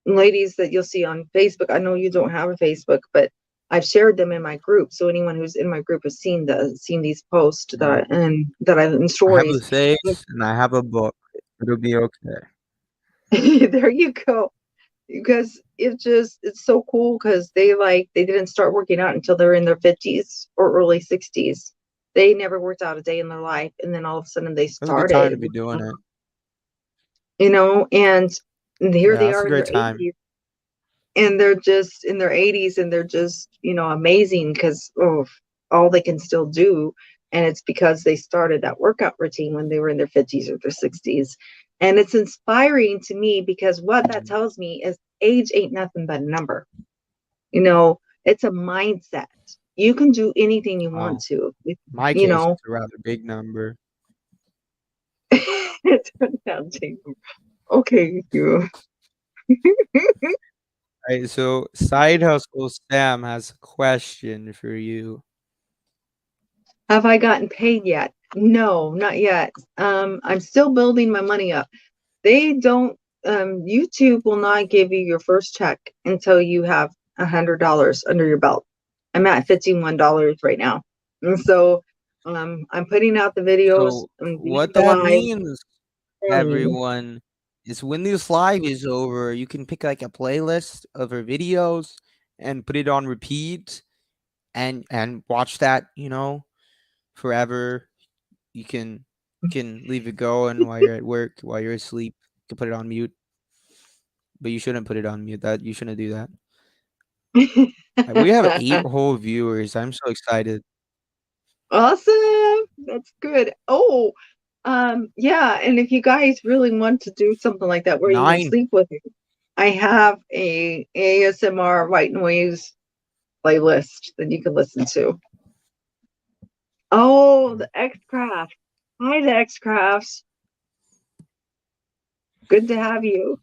[SPEAKER 2] ladies that you'll see on Facebook. I know you don't have a Facebook, but I've shared them in my group. So anyone who's in my group has seen these posts
[SPEAKER 1] Mm.
[SPEAKER 2] that I in
[SPEAKER 1] I have the
[SPEAKER 2] stories.
[SPEAKER 1] face and I have a book. It'll be okay.
[SPEAKER 2] There you go. Because it's so cool because they didn't start working out until they're in their 50s or early 60s. They never worked out a day in their life, and then all of a sudden they
[SPEAKER 1] That's a good time to
[SPEAKER 2] started
[SPEAKER 1] be
[SPEAKER 2] working
[SPEAKER 1] doing
[SPEAKER 2] out,
[SPEAKER 1] it.
[SPEAKER 2] and here
[SPEAKER 1] Yeah,
[SPEAKER 2] they
[SPEAKER 1] that's a
[SPEAKER 2] are in
[SPEAKER 1] great
[SPEAKER 2] their
[SPEAKER 1] time.
[SPEAKER 2] 80s, and they're just in their 80s, and they're just amazing because all they can still do, and it's because they started that workout routine when they were in their 50s or their 60s. And it's inspiring to me because what that
[SPEAKER 1] Mm.
[SPEAKER 2] tells me is age ain't nothing but a number. It's a mindset. You can do anything you want
[SPEAKER 1] Wow.
[SPEAKER 2] to.
[SPEAKER 1] My
[SPEAKER 2] you
[SPEAKER 1] case,
[SPEAKER 2] know
[SPEAKER 1] it's a rather big number.
[SPEAKER 2] It turned out to. Okay, you.
[SPEAKER 1] Right, so Side Hustle Sam has a question for you.
[SPEAKER 2] Have I gotten paid yet? No, not yet. I'm still building my money up. They don't. YouTube will not give you your first check until you have $100 under your belt. I'm at $51 right now, and so I'm putting out the videos.
[SPEAKER 1] So
[SPEAKER 2] I'm doing
[SPEAKER 1] what that
[SPEAKER 2] live.
[SPEAKER 1] means,
[SPEAKER 2] Earning.
[SPEAKER 1] everyone, is when this live is over, you can pick like a playlist of her videos and put it on repeat and watch that, forever. You can leave it going while you're at work, while you're asleep. You can put it on mute, but you shouldn't put it on mute. That you shouldn't do that. We have 8 whole viewers. I'm so excited.
[SPEAKER 2] Awesome. That's good. Oh, yeah. And if you guys really want to do something like that where you can
[SPEAKER 1] 9.
[SPEAKER 2] sleep with me, I have a ASMR white noise playlist that you can listen to. Oh, the X Craft. Hi, the X Crafts. Good to have you.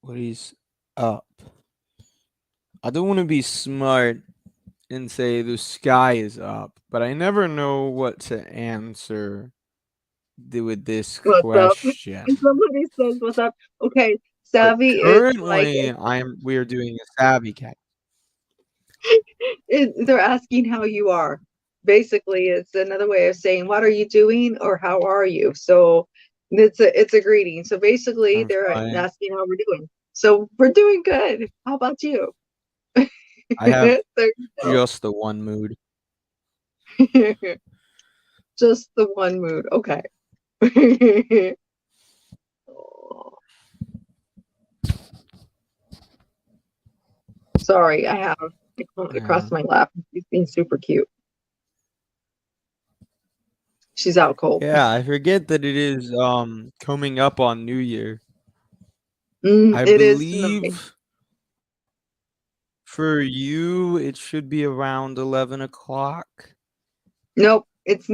[SPEAKER 1] What is up? I don't want to be smart and say the sky is up, but I never know what to answer with this
[SPEAKER 2] What's up?
[SPEAKER 1] question.
[SPEAKER 2] And somebody says, "What's up?" Okay,
[SPEAKER 1] But
[SPEAKER 2] Savvy is like
[SPEAKER 1] currently, we are doing a savvy cat.
[SPEAKER 2] they're asking how you are. Basically, it's another way of saying what are you doing or how are you. So it's a greeting. So basically,
[SPEAKER 1] I'm
[SPEAKER 2] they're
[SPEAKER 1] fine.
[SPEAKER 2] asking how we're doing. So we're doing good. How about you?
[SPEAKER 1] I have
[SPEAKER 2] There you
[SPEAKER 1] just the one mood.
[SPEAKER 2] go. Just the one mood. Okay. Sorry, I have
[SPEAKER 1] Yeah.
[SPEAKER 2] across my lap. She's being super cute. She's out cold.
[SPEAKER 1] Yeah, I forget that it is coming up on New Year. I
[SPEAKER 2] It is tonight.
[SPEAKER 1] believe for you it should be around 11 o'clock.
[SPEAKER 2] Nope, it's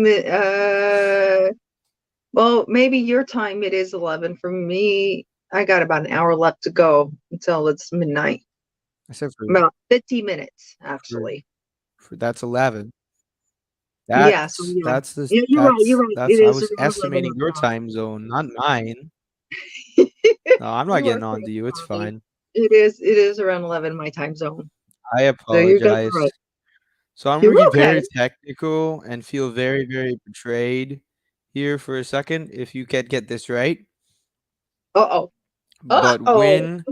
[SPEAKER 2] well, maybe your time it is 11. For me, I got about an hour left to go until it's midnight.
[SPEAKER 1] I said
[SPEAKER 2] About 50 minutes,
[SPEAKER 1] for,
[SPEAKER 2] actually.
[SPEAKER 1] for that's 11.
[SPEAKER 2] Yeah, so
[SPEAKER 1] That's
[SPEAKER 2] yeah.
[SPEAKER 1] that's this
[SPEAKER 2] Yeah, you're right. You're
[SPEAKER 1] that's
[SPEAKER 2] right. It
[SPEAKER 1] that's I
[SPEAKER 2] is
[SPEAKER 1] was
[SPEAKER 2] around 11
[SPEAKER 1] estimating your
[SPEAKER 2] o'clock.
[SPEAKER 1] time zone, not mine. No, I'm not
[SPEAKER 2] You are
[SPEAKER 1] getting on
[SPEAKER 2] correct,
[SPEAKER 1] to you. It's
[SPEAKER 2] Bobby.
[SPEAKER 1] fine.
[SPEAKER 2] It is around 11 my time zone.
[SPEAKER 1] I
[SPEAKER 2] So you guys
[SPEAKER 1] apologize.
[SPEAKER 2] are right.
[SPEAKER 1] So I'm
[SPEAKER 2] You're
[SPEAKER 1] gonna get
[SPEAKER 2] okay.
[SPEAKER 1] very technical and feel very, very betrayed here for a second if you can't get this right.
[SPEAKER 2] Uh-oh.
[SPEAKER 1] But
[SPEAKER 2] Oh,
[SPEAKER 1] when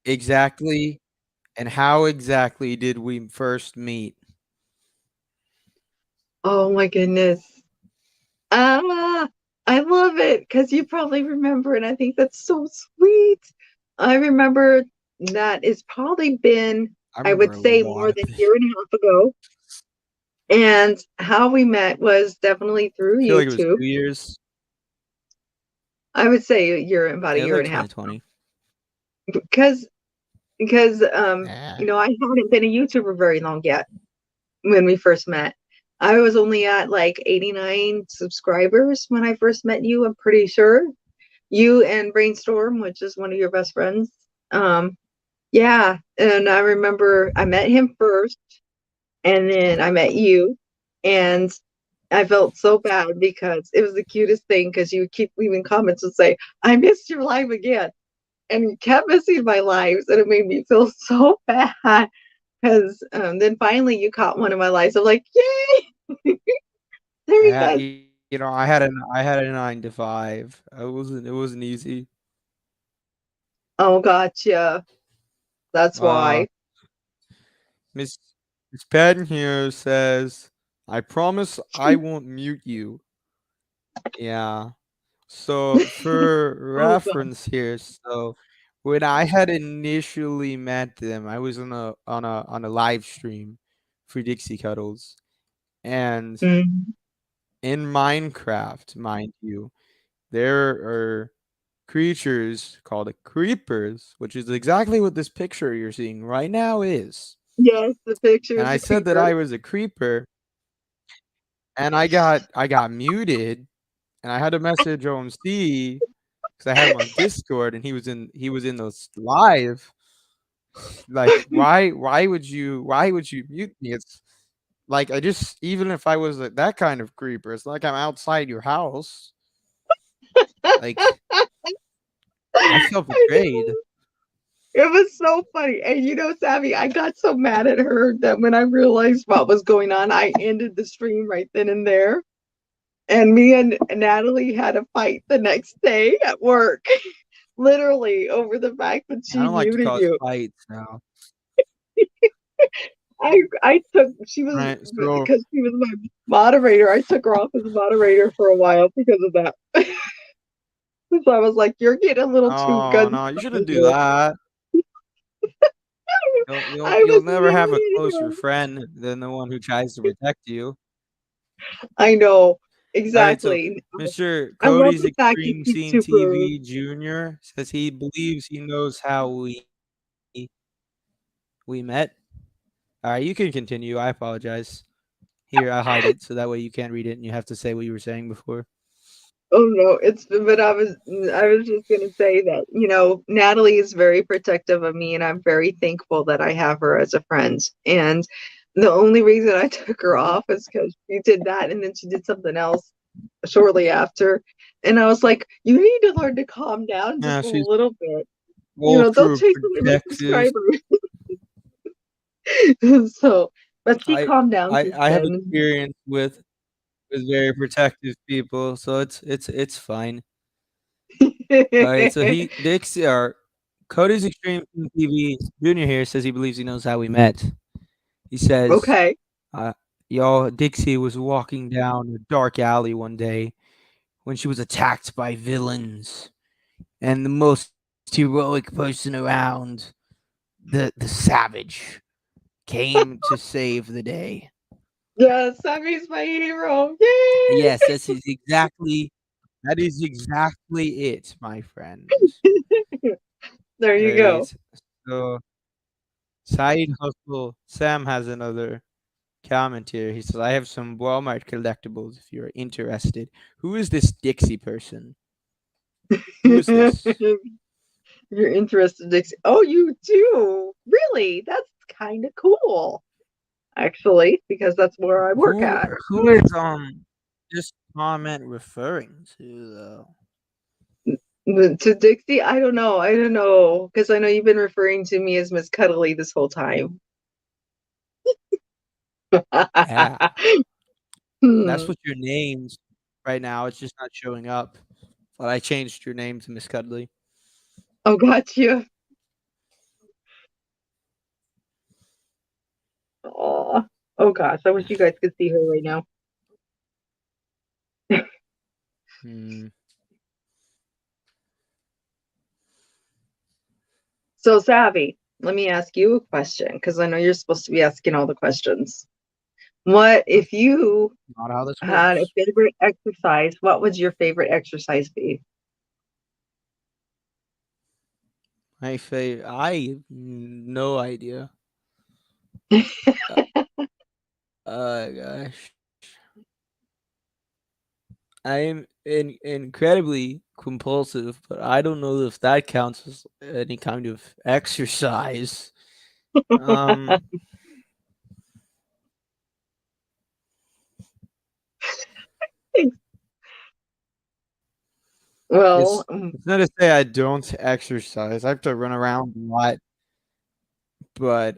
[SPEAKER 1] exactly and how exactly did we first meet?
[SPEAKER 2] oh my goodness. Ah, I love it because you probably remember, and I think that's so sweet. I remember that it's probably been,
[SPEAKER 1] I
[SPEAKER 2] I
[SPEAKER 1] remember
[SPEAKER 2] would
[SPEAKER 1] a
[SPEAKER 2] say,
[SPEAKER 1] lot
[SPEAKER 2] more
[SPEAKER 1] of
[SPEAKER 2] than a
[SPEAKER 1] things.
[SPEAKER 2] year and a half ago. And how we met was definitely
[SPEAKER 1] I
[SPEAKER 2] through
[SPEAKER 1] feel like it was
[SPEAKER 2] YouTube.
[SPEAKER 1] 2 years.
[SPEAKER 2] I would say a year, about a
[SPEAKER 1] It was
[SPEAKER 2] year
[SPEAKER 1] like
[SPEAKER 2] and a half,
[SPEAKER 1] 2020.
[SPEAKER 2] because because
[SPEAKER 1] Yeah,
[SPEAKER 2] I hadn't been a YouTuber very long yet when we first met. I was only at like 89 subscribers when I first met you, I'm pretty sure. You and Brainstorm, which is one of your best friends. Um, yeah, and I remember I met him first, and then I met you, and I felt so bad because it was the cutest thing because you would keep leaving comments and say, "I missed your live again," and you kept missing my lives, and it made me feel so bad because then finally you caught one of my lives. I'm like, "Yay!" There he
[SPEAKER 1] yeah,
[SPEAKER 2] is.
[SPEAKER 1] I had a 9 to 5. It wasn't easy.
[SPEAKER 2] Oh, gotcha. That's
[SPEAKER 1] Uh,
[SPEAKER 2] why.
[SPEAKER 1] Miss Miss Patton here says, "I promise I won't mute you." Yeah. So for
[SPEAKER 2] Oh God.
[SPEAKER 1] reference here, so when I had initially met them, I was on a live stream for Dixie Cuddles, and
[SPEAKER 2] Mhm.
[SPEAKER 1] in Minecraft, mind you, there are creatures called creepers, which is exactly what this picture you're seeing right now is.
[SPEAKER 2] Yes, the picture
[SPEAKER 1] And
[SPEAKER 2] is
[SPEAKER 1] I
[SPEAKER 2] a
[SPEAKER 1] said that
[SPEAKER 2] creeper.
[SPEAKER 1] I was a creeper, and I got muted, and I had to message OMC because I had him on Discord, and he was in those live. Like, why would you mute me? It's like I just even if I was that kind of creeper, it's like I'm outside your house. Like I felt
[SPEAKER 2] I
[SPEAKER 1] betrayed.
[SPEAKER 2] know. It was so funny. And Savvy, I got so mad at her that when I realized what was going on, I ended the stream right then and there. And me and Natalie had a fight the next day at work, literally over the fact that
[SPEAKER 1] I
[SPEAKER 2] she
[SPEAKER 1] don't like to
[SPEAKER 2] muted
[SPEAKER 1] cause
[SPEAKER 2] you.
[SPEAKER 1] fights now.
[SPEAKER 2] I took she was
[SPEAKER 1] Right? So,
[SPEAKER 2] because she was my moderator. I took her off as moderator for a while because of that. So I was like, "You're getting a little too
[SPEAKER 1] oh
[SPEAKER 2] gun
[SPEAKER 1] no, you
[SPEAKER 2] shy
[SPEAKER 1] shouldn't do
[SPEAKER 2] here."
[SPEAKER 1] that. You'll
[SPEAKER 2] I
[SPEAKER 1] you'll
[SPEAKER 2] was
[SPEAKER 1] never have
[SPEAKER 2] mad
[SPEAKER 1] a
[SPEAKER 2] at
[SPEAKER 1] closer
[SPEAKER 2] her.
[SPEAKER 1] friend than the one who tries to protect you.
[SPEAKER 2] I know
[SPEAKER 1] All right, so
[SPEAKER 2] exactly.
[SPEAKER 1] Mr.
[SPEAKER 2] I love
[SPEAKER 1] Cody's
[SPEAKER 2] the fact you
[SPEAKER 1] Extreme
[SPEAKER 2] keep
[SPEAKER 1] Scene
[SPEAKER 2] super.
[SPEAKER 1] TV Jr. says he believes he knows how we met. All right, you can continue. I apologize. Here, I'll hide it so that way you can't read it and you have to say what you were saying before.
[SPEAKER 2] Oh no, but I was just gonna say that Natalie is very protective of me, and I'm very thankful that I have her as a friend. And the only reason I took her off is because she did that, and then she did something else shortly after. And I was like, you need to learn to calm down
[SPEAKER 1] Yeah,
[SPEAKER 2] just a
[SPEAKER 1] she's
[SPEAKER 2] little bit. Don't chase away my
[SPEAKER 1] overprotective.
[SPEAKER 2] subscribers. So, but she
[SPEAKER 1] I
[SPEAKER 2] calmed down
[SPEAKER 1] I
[SPEAKER 2] since
[SPEAKER 1] I have
[SPEAKER 2] then.
[SPEAKER 1] experience with very protective people, so it's fine. All right, so Dixie or Cody's Extreme TV Junior here says he believes he knows how we met. He says,
[SPEAKER 2] Okay.
[SPEAKER 1] uh, "Y'all, Dixie was walking down a dark alley one day when she was attacked by villains, and the most heroic person around, the savage, came to save the day."
[SPEAKER 2] Yes, Sammy's my hero. Yay!
[SPEAKER 1] Yes, that is exactly it, my friend.
[SPEAKER 2] There
[SPEAKER 1] All
[SPEAKER 2] you go.
[SPEAKER 1] right. So side hustle. Sam has another comment here. He says, "I have some Walmart collectibles if you're interested." Who is this Dixie person? Who is this?
[SPEAKER 2] You're interested, Dixie. Oh, you do? Really? That's kind of cool, actually, because that's where I work
[SPEAKER 1] Who
[SPEAKER 2] at.
[SPEAKER 1] who is this comment referring to though?
[SPEAKER 2] To Dixie, I don't know. I don't know because I know you've been referring to me as Miss Cuddly this whole time.
[SPEAKER 1] Yeah, that's
[SPEAKER 2] Hmm.
[SPEAKER 1] what your name's right now. It's just not showing up. But I changed your name to Miss Cuddly.
[SPEAKER 2] Oh, got you. Oh, oh gosh, I wish you guys could see her right now.
[SPEAKER 1] Hmm.
[SPEAKER 2] So, Savvy, let me ask you a question because I know you're supposed to be asking all the questions. What if
[SPEAKER 1] That's
[SPEAKER 2] you
[SPEAKER 1] not how this
[SPEAKER 2] had a
[SPEAKER 1] works.
[SPEAKER 2] favorite exercise? What would your favorite exercise be?
[SPEAKER 1] My favorite. I have no idea. Uh, gosh. I'm incredibly compulsive, but I don't know if that counts as any kind of exercise. Um,
[SPEAKER 2] Well,
[SPEAKER 1] it's not to say I don't exercise. I have to run around a lot, but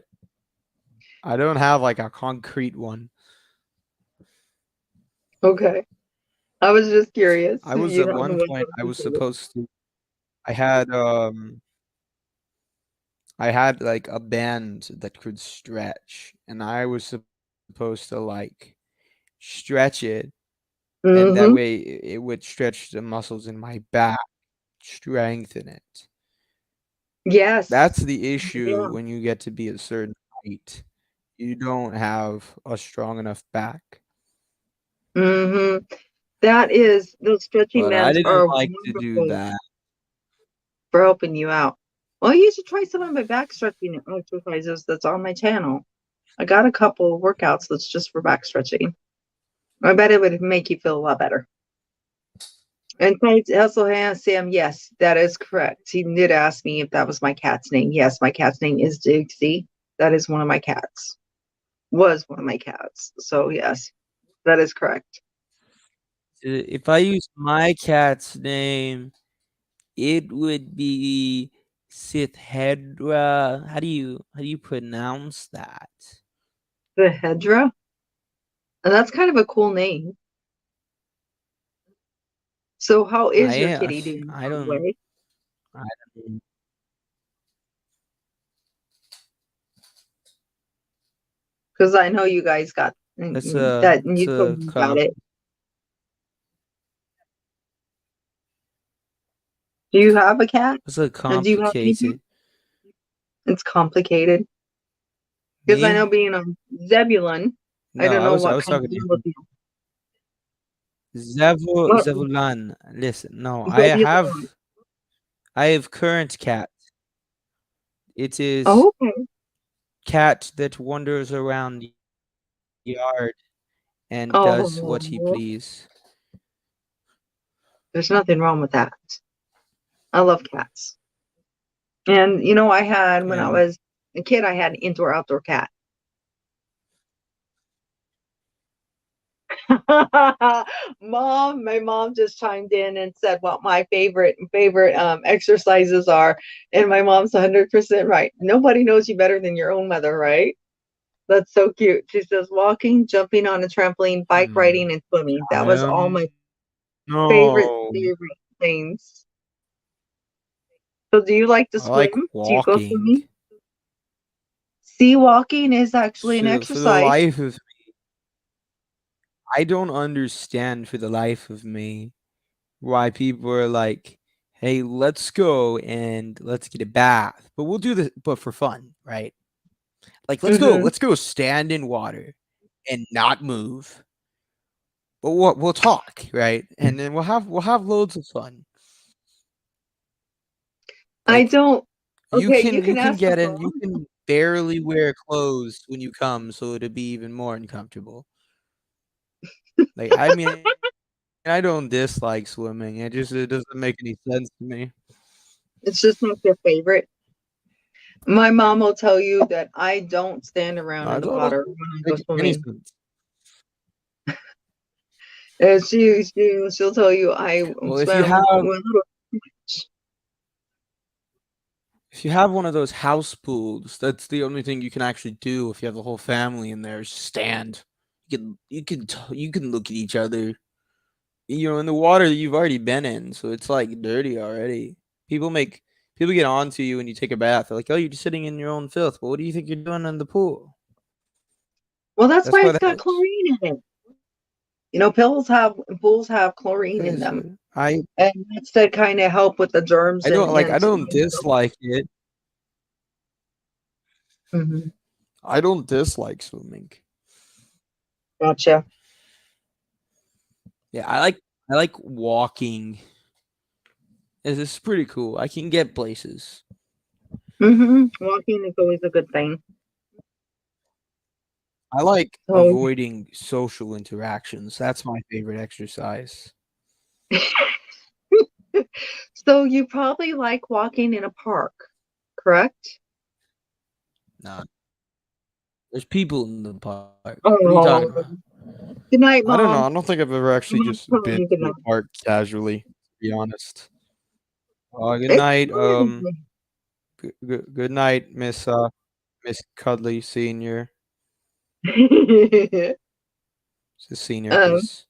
[SPEAKER 1] I don't have like a concrete one.
[SPEAKER 2] okay. I was just curious
[SPEAKER 1] I
[SPEAKER 2] if
[SPEAKER 1] was
[SPEAKER 2] you
[SPEAKER 1] at
[SPEAKER 2] had
[SPEAKER 1] one
[SPEAKER 2] one
[SPEAKER 1] point
[SPEAKER 2] that
[SPEAKER 1] I
[SPEAKER 2] you
[SPEAKER 1] was
[SPEAKER 2] could.
[SPEAKER 1] supposed to I had I had like a band that could stretch and I was supposed to like stretch it and that
[SPEAKER 2] Mm-hmm.
[SPEAKER 1] way it would stretch the muscles in my back, strengthen it.
[SPEAKER 2] Yes.
[SPEAKER 1] That's the issue
[SPEAKER 2] Yeah.
[SPEAKER 1] when you get to be a certain height. You don't have a strong enough back.
[SPEAKER 2] Mm-hmm. That is, those stretching
[SPEAKER 1] But I
[SPEAKER 2] bands
[SPEAKER 1] didn't
[SPEAKER 2] are
[SPEAKER 1] like to do
[SPEAKER 2] wonderful
[SPEAKER 1] that.
[SPEAKER 2] for helping you out. Well, you should try some of my back stretching exercises that's on my channel. I got a couple of workouts that's just for back stretching. I bet it would make you feel a lot better. And thanks, also has Sam. Yes, that is correct. He did ask me if that was my cat's name. Yes, my cat's name is Dixie. That is one of my cats. Was one of my cats. So yes, that is correct.
[SPEAKER 1] If I use my cat's name, it would be Sithhedra. How do you pronounce that?
[SPEAKER 2] The Hedra, and that's kind of a cool name. So how is your
[SPEAKER 1] I
[SPEAKER 2] kitty doing,
[SPEAKER 1] I
[SPEAKER 2] by the
[SPEAKER 1] don't
[SPEAKER 2] way?
[SPEAKER 1] I don't
[SPEAKER 2] Because I know you guys got that, and
[SPEAKER 1] that's
[SPEAKER 2] you told
[SPEAKER 1] a
[SPEAKER 2] me about it. Do you have a cat?
[SPEAKER 1] that's a
[SPEAKER 2] And do you have any
[SPEAKER 1] complicated
[SPEAKER 2] pets? It's complicated. Because I know
[SPEAKER 1] me.
[SPEAKER 2] being on Zebulon, I
[SPEAKER 1] No,
[SPEAKER 2] don't
[SPEAKER 1] I
[SPEAKER 2] know
[SPEAKER 1] was I
[SPEAKER 2] what
[SPEAKER 1] was
[SPEAKER 2] kind of
[SPEAKER 1] talking to
[SPEAKER 2] animals
[SPEAKER 1] you.
[SPEAKER 2] you what
[SPEAKER 1] Zevulan. Listen, no,
[SPEAKER 2] Zebulon.
[SPEAKER 1] I have current cat. It is
[SPEAKER 2] Oh, okay.
[SPEAKER 1] cat that wanders around the yard and does what he
[SPEAKER 2] Oh,
[SPEAKER 1] please.
[SPEAKER 2] there's nothing wrong with that. I love cats. And I had when I
[SPEAKER 1] And
[SPEAKER 2] was a kid, I had an indoor outdoor cat. My mom just chimed in and said what my favorite exercises are, and my mom's 100% right. Nobody knows you better than your own mother, right? That's so cute. She says walking, jumping on a trampoline, bike
[SPEAKER 1] hmm,
[SPEAKER 2] riding, and swimming. That
[SPEAKER 1] I
[SPEAKER 2] was all
[SPEAKER 1] don't
[SPEAKER 2] my
[SPEAKER 1] know.
[SPEAKER 2] favorite things. So, do you like to
[SPEAKER 1] I like
[SPEAKER 2] swim? Do you go
[SPEAKER 1] walking.
[SPEAKER 2] swimming? Sea walking is actually an
[SPEAKER 1] So for the
[SPEAKER 2] exercise.
[SPEAKER 1] life of I don't understand for the life of me why people are like, "Hey, let's go and let's get a bath." But we'll do this but for fun, right? Like,
[SPEAKER 2] Hmm.
[SPEAKER 1] let's go stand in water and not move. But we'll talk, right? And then we'll have loads of fun.
[SPEAKER 2] I
[SPEAKER 1] Like
[SPEAKER 2] don't.
[SPEAKER 1] you
[SPEAKER 2] Okay, you
[SPEAKER 1] can you
[SPEAKER 2] can
[SPEAKER 1] can
[SPEAKER 2] ask my
[SPEAKER 1] get in, you
[SPEAKER 2] mom.
[SPEAKER 1] can barely wear clothes when you come, so it'll be even more uncomfortable. Like I mean, I don't dislike swimming. It doesn't make any sense to me.
[SPEAKER 2] It's just not their favorite. My mom will tell you that I don't stand around in
[SPEAKER 1] It
[SPEAKER 2] the
[SPEAKER 1] doesn't
[SPEAKER 2] water when I go
[SPEAKER 1] make any
[SPEAKER 2] swimming.
[SPEAKER 1] sense.
[SPEAKER 2] And she'll tell you I
[SPEAKER 1] Well,
[SPEAKER 2] swim with little.
[SPEAKER 1] if you have one of those house pools, that's the only thing you can actually do if you have the whole family in there. Is stand. You can look at each other. In the water that you've already been in, so it's like dirty already. People make people get on to you when you take a bath. They're like, "Oh, you're just sitting in your own filth." Well, what do you think you're doing in the pool?
[SPEAKER 2] Well, that's
[SPEAKER 1] That's
[SPEAKER 2] why
[SPEAKER 1] why
[SPEAKER 2] it's
[SPEAKER 1] that
[SPEAKER 2] got
[SPEAKER 1] is.
[SPEAKER 2] chlorine in it. Pools have chlorine in
[SPEAKER 1] Okay,
[SPEAKER 2] them,
[SPEAKER 1] so
[SPEAKER 2] and that's to kind of help with the germs
[SPEAKER 1] I
[SPEAKER 2] and to,
[SPEAKER 1] don't dislike it.
[SPEAKER 2] Mhm.
[SPEAKER 1] I don't dislike swimming.
[SPEAKER 2] Gotcha.
[SPEAKER 1] Yeah, I like walking. It's pretty cool. I can get places.
[SPEAKER 2] Walking is always a good thing.
[SPEAKER 1] I like
[SPEAKER 2] So,
[SPEAKER 1] avoiding social interactions. That's my favorite exercise.
[SPEAKER 2] so you probably like walking in a park, correct?
[SPEAKER 1] Nah, there's people in the park. What are you talking
[SPEAKER 2] Oh,
[SPEAKER 1] about?
[SPEAKER 2] good night,
[SPEAKER 1] I don't know.
[SPEAKER 2] Mom.
[SPEAKER 1] I don't think I've ever actually
[SPEAKER 2] Mom's
[SPEAKER 1] just
[SPEAKER 2] telling
[SPEAKER 1] been
[SPEAKER 2] you good
[SPEAKER 1] to a
[SPEAKER 2] night.
[SPEAKER 1] park casually, to be honest. Good
[SPEAKER 2] It's
[SPEAKER 1] night.
[SPEAKER 2] fun.
[SPEAKER 1] Good night, Miss Cudley Senior. It's a senior
[SPEAKER 2] um,
[SPEAKER 1] because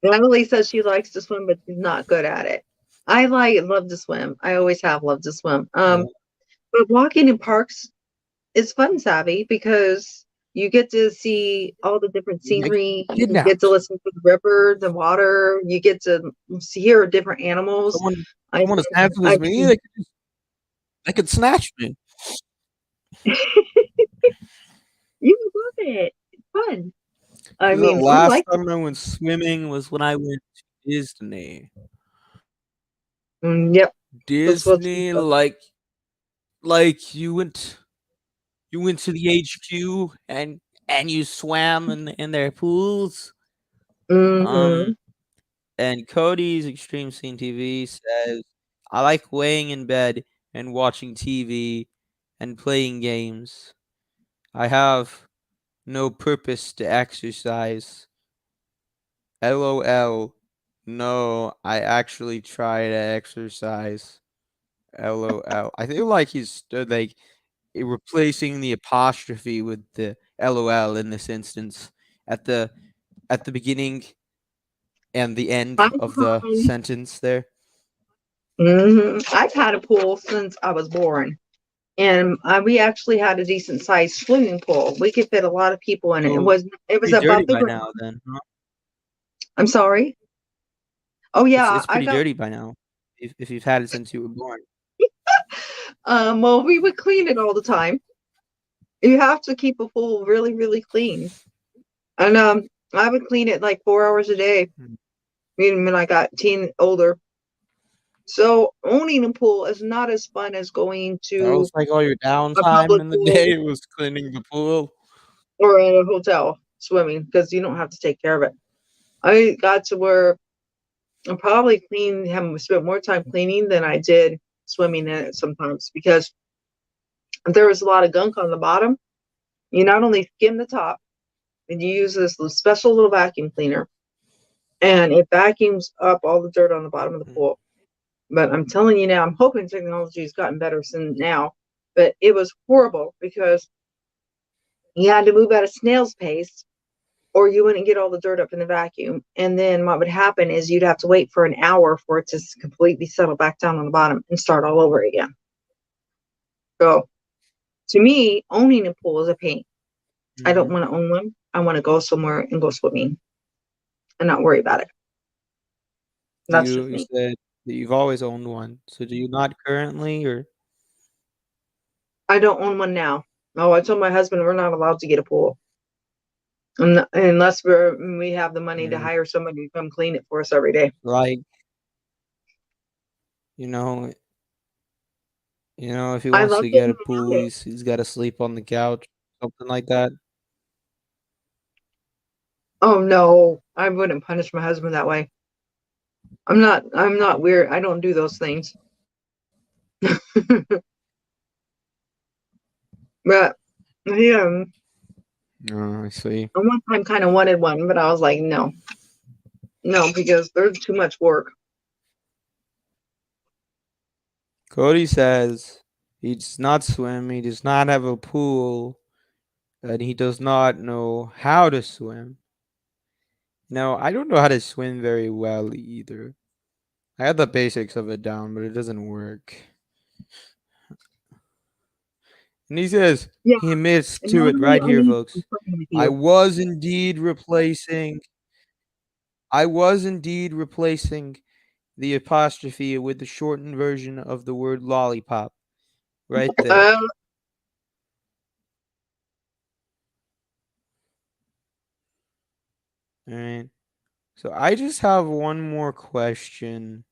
[SPEAKER 2] Natalie says she likes to swim, but she's not good at it. I love to swim. I always have loved to swim. But walking in parks is fun, Savvy, because you get to see all the different
[SPEAKER 1] you might
[SPEAKER 2] scenery.
[SPEAKER 1] get
[SPEAKER 2] You get to
[SPEAKER 1] kidnapped.
[SPEAKER 2] listen to the river, the water. You get to hear different animals. I
[SPEAKER 1] Someone as handsome as
[SPEAKER 2] I've
[SPEAKER 1] me, they could snatch me.
[SPEAKER 2] you love it. It's fun. I
[SPEAKER 1] The
[SPEAKER 2] mean, I
[SPEAKER 1] last
[SPEAKER 2] like
[SPEAKER 1] time I went swimming was when I went to Disney.
[SPEAKER 2] yep. Those was
[SPEAKER 1] Disney, you went to the HQ and you swam in their pools.
[SPEAKER 2] mm-hmm.
[SPEAKER 1] Um, and Cody's Extreme Scene TV says, "I like laying in bed and watching TV and playing games. I have no purpose to exercise. LOL. No, I actually try to exercise. LOL." I feel like he's like replacing the apostrophe with the LOL in this instance at the beginning and the end
[SPEAKER 2] I've
[SPEAKER 1] of the
[SPEAKER 2] had,
[SPEAKER 1] sentence there.
[SPEAKER 2] I've had a pool since I was born. And we actually had a decent sized swimming pool. We could fit a lot of people in it.
[SPEAKER 1] So
[SPEAKER 2] It was
[SPEAKER 1] pretty dirty
[SPEAKER 2] above the
[SPEAKER 1] by
[SPEAKER 2] ground.
[SPEAKER 1] now then, huh?
[SPEAKER 2] I'm sorry. Oh yeah,
[SPEAKER 1] It's
[SPEAKER 2] I
[SPEAKER 1] pretty
[SPEAKER 2] got.
[SPEAKER 1] dirty by now if you've had it since you were born.
[SPEAKER 2] Well, we would clean it all the time. You have to keep a pool really, really clean, and I would clean it like 4 hours a day.
[SPEAKER 1] Mm.
[SPEAKER 2] Even when I got older. So owning a pool is not as fun as going
[SPEAKER 1] That was
[SPEAKER 2] to
[SPEAKER 1] like all your
[SPEAKER 2] a
[SPEAKER 1] downtime
[SPEAKER 2] public
[SPEAKER 1] in the
[SPEAKER 2] pool
[SPEAKER 1] day was cleaning the pool.
[SPEAKER 2] or in a hotel swimming because you don't have to take care of it. I got to where I probably have spent more time cleaning than I did swimming in it sometimes because there was a lot of gunk on the bottom. You not only skim the top, and you use this special little vacuum cleaner, and it vacuums up all the dirt on the bottom of the
[SPEAKER 1] Mm.
[SPEAKER 2] pool. But I'm telling you now, I'm hoping technology has gotten better since now. But it was horrible because you had to move at a snail's pace or you wouldn't get all the dirt up in the vacuum. And then what would happen is you'd have to wait for an hour for it to completely settle back down on the bottom and start all over again. So to me, owning a pool is a pain. I don't
[SPEAKER 1] Mhm.
[SPEAKER 2] want to own one. I want to go somewhere and go swimming and not worry about it. That's just
[SPEAKER 1] You
[SPEAKER 2] me.
[SPEAKER 1] said that you've always owned one, so do you not currently, or
[SPEAKER 2] I don't own one now. Oh, I told my husband we're not allowed to get a pool unless we have the money to
[SPEAKER 1] mm,
[SPEAKER 2] hire somebody to come clean it for us every day.
[SPEAKER 1] like, you know if he
[SPEAKER 2] I
[SPEAKER 1] wants
[SPEAKER 2] love
[SPEAKER 1] to get
[SPEAKER 2] getting
[SPEAKER 1] a pool,
[SPEAKER 2] around it.
[SPEAKER 1] he's gotta sleep on the couch, something like that?
[SPEAKER 2] Oh no, I wouldn't punish my husband that way. I'm not weird. I don't do those things. But yeah,
[SPEAKER 1] Oh, I see.
[SPEAKER 2] I one time kind of wanted one, but I was like, no, no, because there's too much work.
[SPEAKER 1] Cody says he does not swim, he does not have a pool, and he does not know how to swim. No, I don't know how to swim very well either. I had the basics of it down, but it doesn't work. And he says
[SPEAKER 2] Yeah,
[SPEAKER 1] he admits
[SPEAKER 2] and
[SPEAKER 1] to it
[SPEAKER 2] normally
[SPEAKER 1] right
[SPEAKER 2] I
[SPEAKER 1] here,
[SPEAKER 2] need to
[SPEAKER 1] folks.
[SPEAKER 2] confirm with
[SPEAKER 1] I
[SPEAKER 2] you.
[SPEAKER 1] was indeed replacing. I was indeed replacing the apostrophe with the shortened version of the word lollipop right there.
[SPEAKER 2] Uh,
[SPEAKER 1] All right. So I just have one more question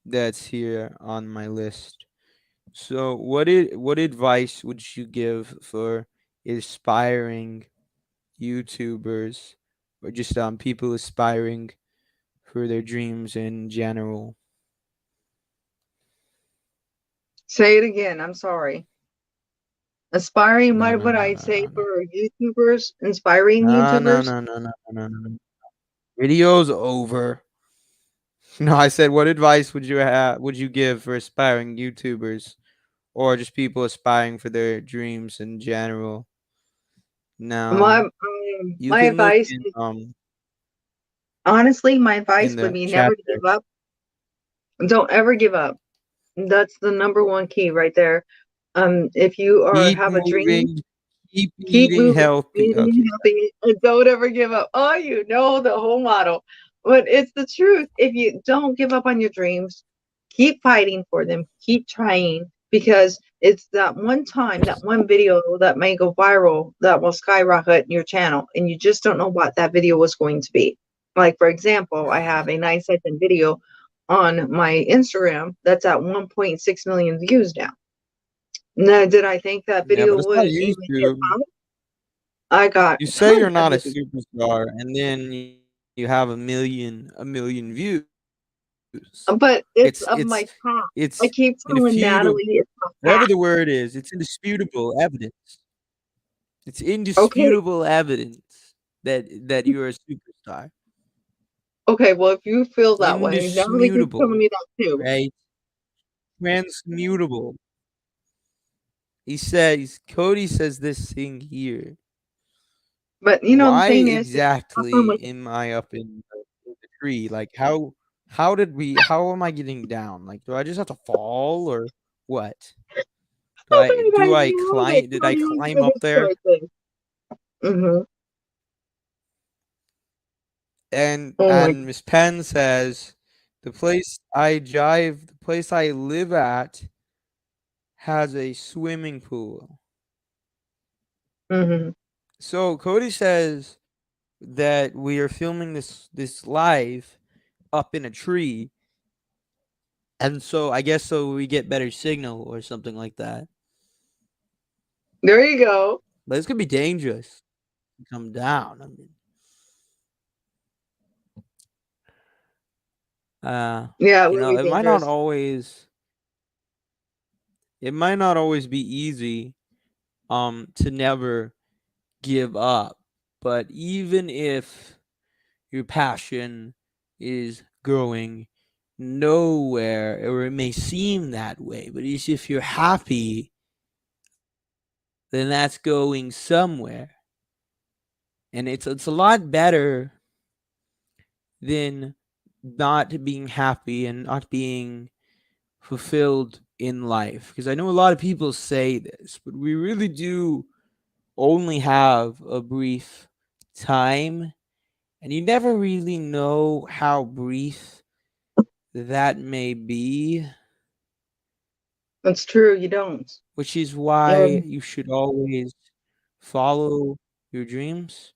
[SPEAKER 1] that's here on my list. So what advice would you give for aspiring YouTubers or just people aspiring for their dreams in general?
[SPEAKER 2] say it again. I'm sorry. Aspiring,
[SPEAKER 1] No,
[SPEAKER 2] what
[SPEAKER 1] no,
[SPEAKER 2] would
[SPEAKER 1] no,
[SPEAKER 2] I
[SPEAKER 1] no, no,
[SPEAKER 2] say
[SPEAKER 1] no.
[SPEAKER 2] for YouTubers, inspiring
[SPEAKER 1] No, no,
[SPEAKER 2] YouTubers?
[SPEAKER 1] no, no, no, no, no, no. Video's over. No, I said what advice would you give for aspiring YouTubers or just people aspiring for their dreams in general?
[SPEAKER 2] My
[SPEAKER 1] No. You
[SPEAKER 2] my
[SPEAKER 1] can look
[SPEAKER 2] advice
[SPEAKER 1] in
[SPEAKER 2] is honestly, my advice
[SPEAKER 1] in
[SPEAKER 2] would
[SPEAKER 1] the
[SPEAKER 2] be
[SPEAKER 1] chat
[SPEAKER 2] never to
[SPEAKER 1] there.
[SPEAKER 2] give up. Don't ever give up. That's the number one key right there. If you are
[SPEAKER 1] Keep
[SPEAKER 2] have a dream,
[SPEAKER 1] moving, keep
[SPEAKER 2] keep
[SPEAKER 1] eating
[SPEAKER 2] moving,
[SPEAKER 1] healthy.
[SPEAKER 2] eating
[SPEAKER 1] Okay.
[SPEAKER 2] healthy, and don't ever give up. Oh, you know the whole motto. But it's the truth. If you don't give up on your dreams, keep fighting for them, keep trying, because it's that one time, that one video that may go viral that will skyrocket your channel, and you just don't know what that video was going to be. Like, for example, I have a 9-second video on my Instagram that's at 1.6 million views now. Now, did I think that
[SPEAKER 1] Yeah,
[SPEAKER 2] video
[SPEAKER 1] but it's not
[SPEAKER 2] would even get
[SPEAKER 1] YouTube.
[SPEAKER 2] found? I got
[SPEAKER 1] You say you're
[SPEAKER 2] tons of
[SPEAKER 1] not a
[SPEAKER 2] views,
[SPEAKER 1] superstar, and then you have a million views.
[SPEAKER 2] but
[SPEAKER 1] It's
[SPEAKER 2] it's of
[SPEAKER 1] it's
[SPEAKER 2] my past. I
[SPEAKER 1] it's
[SPEAKER 2] keep telling
[SPEAKER 1] indisputable.
[SPEAKER 2] Natalie it's my
[SPEAKER 1] Whatever
[SPEAKER 2] past.
[SPEAKER 1] the word is, it's indisputable evidence. It's
[SPEAKER 2] Okay,
[SPEAKER 1] indisputable evidence that you're a superstar.
[SPEAKER 2] okay. Well, if you feel that way, Natalie keeps telling
[SPEAKER 1] Indisputable,
[SPEAKER 2] me that too.
[SPEAKER 1] right? Transmutable. He says Cody says this thing here.
[SPEAKER 2] But the
[SPEAKER 1] Why
[SPEAKER 2] thing is, if you have fun with
[SPEAKER 1] exactly am I up in the tree? Like how am I getting down? Like do I just have to fall or what? Do
[SPEAKER 2] how
[SPEAKER 1] I
[SPEAKER 2] did I
[SPEAKER 1] do I
[SPEAKER 2] know that
[SPEAKER 1] climb did I
[SPEAKER 2] Cody was
[SPEAKER 1] climb
[SPEAKER 2] gonna
[SPEAKER 1] up there?
[SPEAKER 2] start this? Mm-hmm. Oh my.
[SPEAKER 1] And Miss Penn says the place I live at has a swimming pool.
[SPEAKER 2] Mm-hmm.
[SPEAKER 1] So Cody says that we are filming this live up in a tree, and so I guess so we get better signal or something like that.
[SPEAKER 2] There you go.
[SPEAKER 1] But it's gonna be dangerous to come down. I mean,
[SPEAKER 2] Yeah, it would be
[SPEAKER 1] it might not
[SPEAKER 2] dangerous.
[SPEAKER 1] always be easy to never give up. But even if your passion is growing nowhere, or it may seem that way, but if you're happy, then that's going somewhere. And it's a lot better than not being happy and not being fulfilled in life. Because I know a lot of people say this, but we really do only have a brief time, and you never really know how brief that may be,
[SPEAKER 2] That's true. You don't.
[SPEAKER 1] which is why
[SPEAKER 2] Um,
[SPEAKER 1] you should always follow your dreams.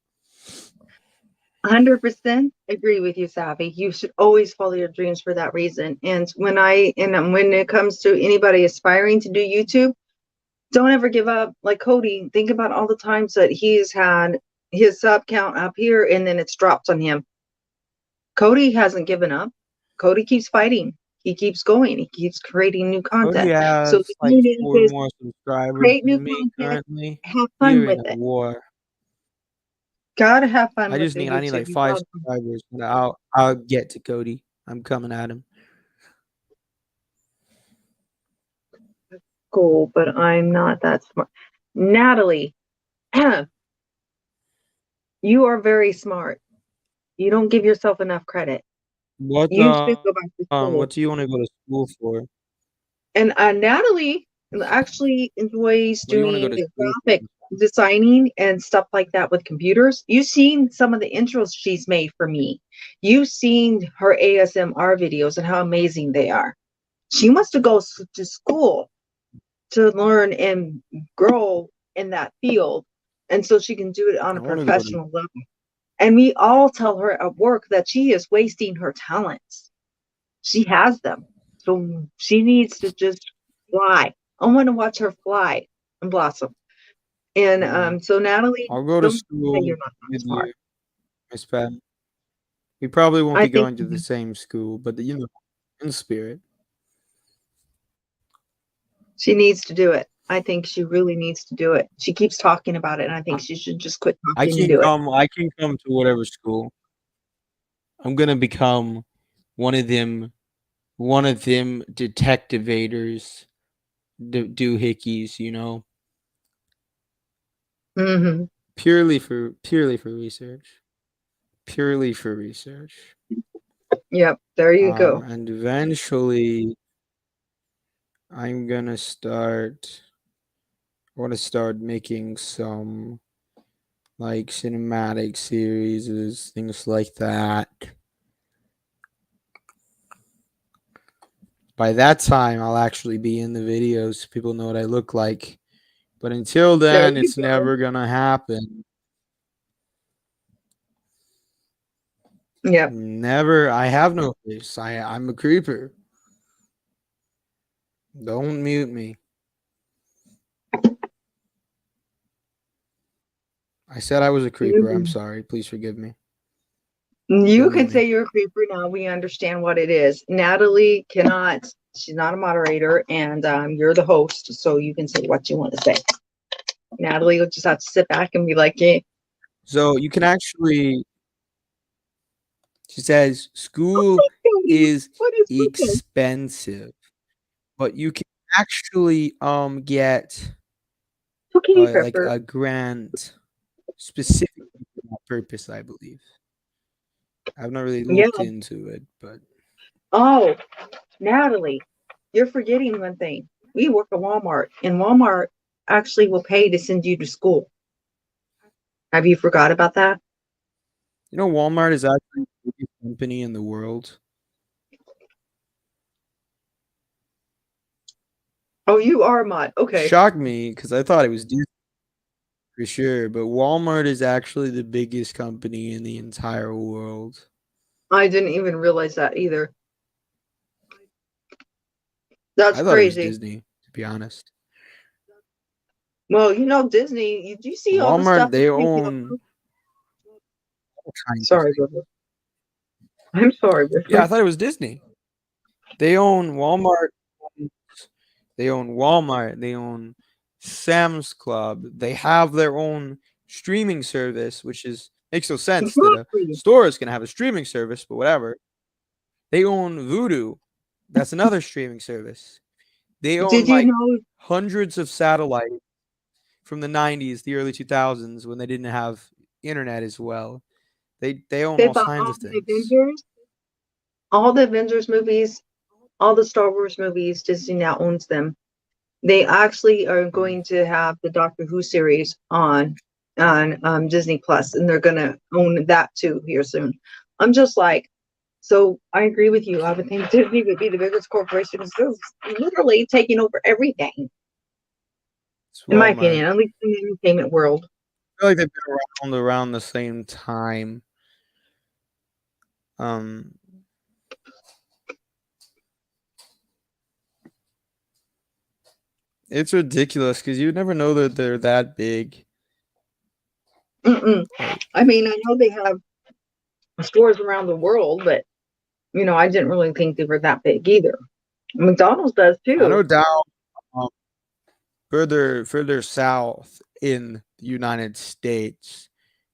[SPEAKER 2] 100% agree with you, Savvy. You should always follow your dreams for that reason. And when it comes to anybody aspiring to do YouTube, don't ever give up. Like Cody, think about all the times that he's had his sub count up here and then it's dropped on him. Cody hasn't given up. Cody keeps fighting. He keeps going. He keeps creating new
[SPEAKER 1] Cody
[SPEAKER 2] content. So
[SPEAKER 1] has
[SPEAKER 2] the
[SPEAKER 1] like
[SPEAKER 2] thing
[SPEAKER 1] four
[SPEAKER 2] is
[SPEAKER 1] more subscribers
[SPEAKER 2] create new
[SPEAKER 1] than me
[SPEAKER 2] content,
[SPEAKER 1] currently.
[SPEAKER 2] have fun
[SPEAKER 1] We're in
[SPEAKER 2] with
[SPEAKER 1] a
[SPEAKER 2] it.
[SPEAKER 1] war.
[SPEAKER 2] Gotta have fun
[SPEAKER 1] I
[SPEAKER 2] with
[SPEAKER 1] just
[SPEAKER 2] the
[SPEAKER 1] need I need
[SPEAKER 2] YouTube.
[SPEAKER 1] like
[SPEAKER 2] You
[SPEAKER 1] five
[SPEAKER 2] gotta
[SPEAKER 1] subscribers, and I'll get to Cody. I'm coming at him.
[SPEAKER 2] cool, but I'm not that smart. Natalie, you are very smart. You don't give yourself enough credit.
[SPEAKER 1] What
[SPEAKER 2] You should go back to school.
[SPEAKER 1] what do you want to go to school for?
[SPEAKER 2] And Natalie actually enjoys
[SPEAKER 1] What do you want to go
[SPEAKER 2] doing
[SPEAKER 1] to
[SPEAKER 2] the
[SPEAKER 1] school
[SPEAKER 2] graphic designing and stuff like that with computers. You've seen some of the intros she's made for me. You've seen her ASMR videos and how amazing they are. She wants to go to school to learn and grow in that field. And so she can do it on
[SPEAKER 1] for?
[SPEAKER 2] a
[SPEAKER 1] I want to go to
[SPEAKER 2] professional level. And we all tell her at work that she is wasting her talents. She has them. So she needs to just fly. I want to watch her fly and blossom. And
[SPEAKER 1] mm,
[SPEAKER 2] so Natalie,
[SPEAKER 1] I'll go to
[SPEAKER 2] don't say
[SPEAKER 1] school
[SPEAKER 2] you're not that
[SPEAKER 1] with
[SPEAKER 2] smart.
[SPEAKER 1] you, Miss Pat. We probably won't
[SPEAKER 2] I
[SPEAKER 1] be
[SPEAKER 2] think
[SPEAKER 1] going to the same school, but in spirit.
[SPEAKER 2] she needs to do it. I think she really needs to do it. She keeps talking about it, and I think she should just quit talking and do it.
[SPEAKER 1] I can come to whatever school. I'm gonna become one of them one of them detectivators, doohickeys,
[SPEAKER 2] Hmm.
[SPEAKER 1] purely for research. Purely for research.
[SPEAKER 2] Yep, there you go.
[SPEAKER 1] And eventually I'm gonna start I wanna start making some like cinematic series, things like that. By that time I'll actually be in the videos so people know what I look like. But until
[SPEAKER 2] There
[SPEAKER 1] then,
[SPEAKER 2] you
[SPEAKER 1] it's
[SPEAKER 2] go.
[SPEAKER 1] never gonna happen.
[SPEAKER 2] Yep.
[SPEAKER 1] Never. I have no face. I'm a creeper. Don't mute me. I said I was a creeper. I'm
[SPEAKER 2] You,
[SPEAKER 1] sorry. Please forgive me.
[SPEAKER 2] you
[SPEAKER 1] Don't mute
[SPEAKER 2] can
[SPEAKER 1] me.
[SPEAKER 2] say you're a creeper now. We understand what it is. Natalie cannot. She's not a moderator, and you're the host, so you can say what you want to say. Natalie will just have to sit back and be like, "Yeah,
[SPEAKER 1] So you can actually. She says school
[SPEAKER 2] okay, Cody,
[SPEAKER 1] is
[SPEAKER 2] what is cooking?"
[SPEAKER 1] expensive, but you can actually get
[SPEAKER 2] Zucchini
[SPEAKER 1] like
[SPEAKER 2] pepper.
[SPEAKER 1] a grant specifically for that purpose. I believe. I've not really
[SPEAKER 2] Yeah.
[SPEAKER 1] looked into it, but
[SPEAKER 2] Oh, Natalie, you're forgetting one thing. We work at Walmart, and Walmart actually will pay to send you to school. Have you forgot about that?
[SPEAKER 1] Walmart is actually the biggest company in the world.
[SPEAKER 2] Oh, you are a mod. Okay.
[SPEAKER 1] Shocked me because I thought it was Disney for sure, but Walmart is actually the biggest company in the entire world.
[SPEAKER 2] I didn't even realize that either. That's
[SPEAKER 1] I thought it was
[SPEAKER 2] crazy.
[SPEAKER 1] Disney, to be honest.
[SPEAKER 2] Well, Disney, do you see all the stuff
[SPEAKER 1] Walmart,
[SPEAKER 2] that
[SPEAKER 1] they
[SPEAKER 2] they
[SPEAKER 1] own
[SPEAKER 2] do?
[SPEAKER 1] all kinds of
[SPEAKER 2] Sorry,
[SPEAKER 1] things.
[SPEAKER 2] brother. I'm sorry,
[SPEAKER 1] Yeah, I
[SPEAKER 2] brother.
[SPEAKER 1] thought it was Disney. They own Walmart. They own Walmart. They own Sam's Club. They have their own streaming service, which is makes no sense that a
[SPEAKER 2] Exactly.
[SPEAKER 1] store is gonna have a streaming service, but whatever. They own Voodoo. That's another streaming service. They own
[SPEAKER 2] Did you
[SPEAKER 1] like
[SPEAKER 2] know
[SPEAKER 1] hundreds of satellites from the 90s, the early 2000s when they didn't have internet as well. They own
[SPEAKER 2] they
[SPEAKER 1] all
[SPEAKER 2] bought
[SPEAKER 1] kinds of things.
[SPEAKER 2] All the Avengers movies, all the Star Wars movies, Disney now owns them. They actually are
[SPEAKER 1] Mm.
[SPEAKER 2] going to have the Doctor Who series on Disney Plus, and they're going to own that too here soon. I'm just like, so I agree with you. I would think Disney would be the biggest corporation because they're literally taking over everything,
[SPEAKER 1] It's
[SPEAKER 2] in my
[SPEAKER 1] Walmart.
[SPEAKER 2] opinion, at least in the entertainment world.
[SPEAKER 1] I feel like they've been around the same time. Um, it's ridiculous because you never know that they're that big.
[SPEAKER 2] Mm-mm.
[SPEAKER 1] Like
[SPEAKER 2] I mean, I know they have stores around the world, but I didn't really think they were that big either. McDonald's does
[SPEAKER 1] I
[SPEAKER 2] too.
[SPEAKER 1] know down um, further south in the United States,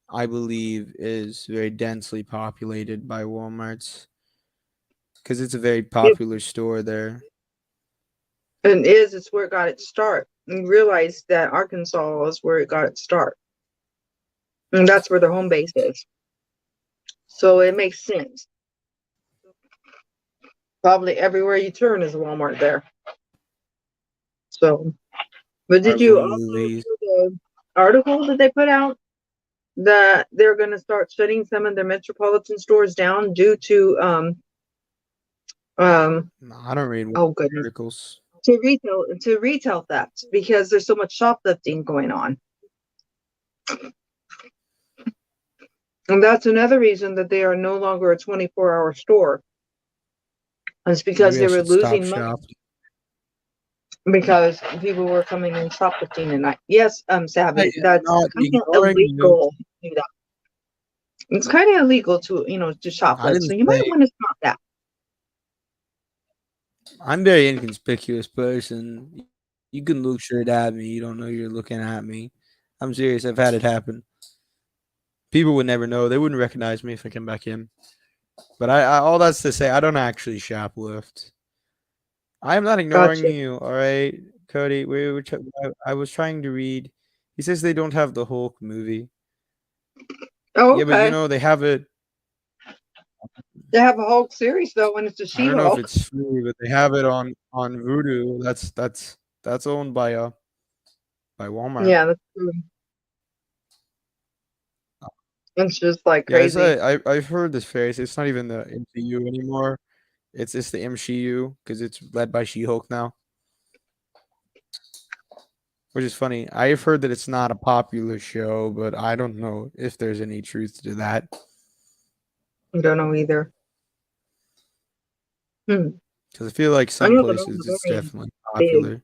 [SPEAKER 1] I believe is very densely populated by Walmarts because it's a very
[SPEAKER 2] It,
[SPEAKER 1] popular store there.
[SPEAKER 2] and it's where it got its start. And realized that Arkansas is where it got its start. And that's where their home base is. So it makes sense. Probably everywhere you turn is a Walmart there. So, but did
[SPEAKER 1] Marvel
[SPEAKER 2] you also
[SPEAKER 1] movies.
[SPEAKER 2] hear the article that they put out that they're going to start shutting some of their metropolitan stores down due to um
[SPEAKER 1] No, I don't read
[SPEAKER 2] oh goodness,
[SPEAKER 1] articles.
[SPEAKER 2] to retail theft because there's so much shoplifting going on. And that's another reason that they are no longer a 24-hour store. It's because
[SPEAKER 1] Maybe I
[SPEAKER 2] they were
[SPEAKER 1] should stop
[SPEAKER 2] losing money
[SPEAKER 1] shopping.
[SPEAKER 2] because people were coming in shoplifting at night. Yes,
[SPEAKER 1] I
[SPEAKER 2] Savvy,
[SPEAKER 1] am
[SPEAKER 2] that's
[SPEAKER 1] not
[SPEAKER 2] kind of
[SPEAKER 1] ignoring you.
[SPEAKER 2] illegal to do that. It's kind of illegal to, to
[SPEAKER 1] I
[SPEAKER 2] shoplift.
[SPEAKER 1] didn't
[SPEAKER 2] So you might
[SPEAKER 1] say
[SPEAKER 2] want to stop that.
[SPEAKER 1] I'm a very inconspicuous person. You can look straight at me. You don't know you're looking at me. I'm serious. I've had it happen. People would never know. They wouldn't recognize me if I came back in. But all that's to say, I don't actually shoplift. I am not ignoring
[SPEAKER 2] Gotcha.
[SPEAKER 1] you. All right, Cody. I was trying to read. He says they don't have the Hulk movie.
[SPEAKER 2] Oh,
[SPEAKER 1] Yeah, but
[SPEAKER 2] okay.
[SPEAKER 1] they have it.
[SPEAKER 2] They have a Hulk series though, when it's a
[SPEAKER 1] I don't know if
[SPEAKER 2] She-Hulk.
[SPEAKER 1] it's free, but they have it on Vudu. That's owned by Walmart.
[SPEAKER 2] Yeah, that's true. It's just like
[SPEAKER 1] Yeah,
[SPEAKER 2] crazy.
[SPEAKER 1] I've heard this phrase. It's not even the MCU anymore. It's the MCU because it's led by She-Hulk now, which is funny. I've heard that it's not a popular show, but I don't know if there's any truth to that
[SPEAKER 2] I don't know either. Hmm.
[SPEAKER 1] because I feel like
[SPEAKER 2] I
[SPEAKER 1] some
[SPEAKER 2] know the
[SPEAKER 1] places it's
[SPEAKER 2] Mandalorian is
[SPEAKER 1] definitely
[SPEAKER 2] big.
[SPEAKER 1] popular.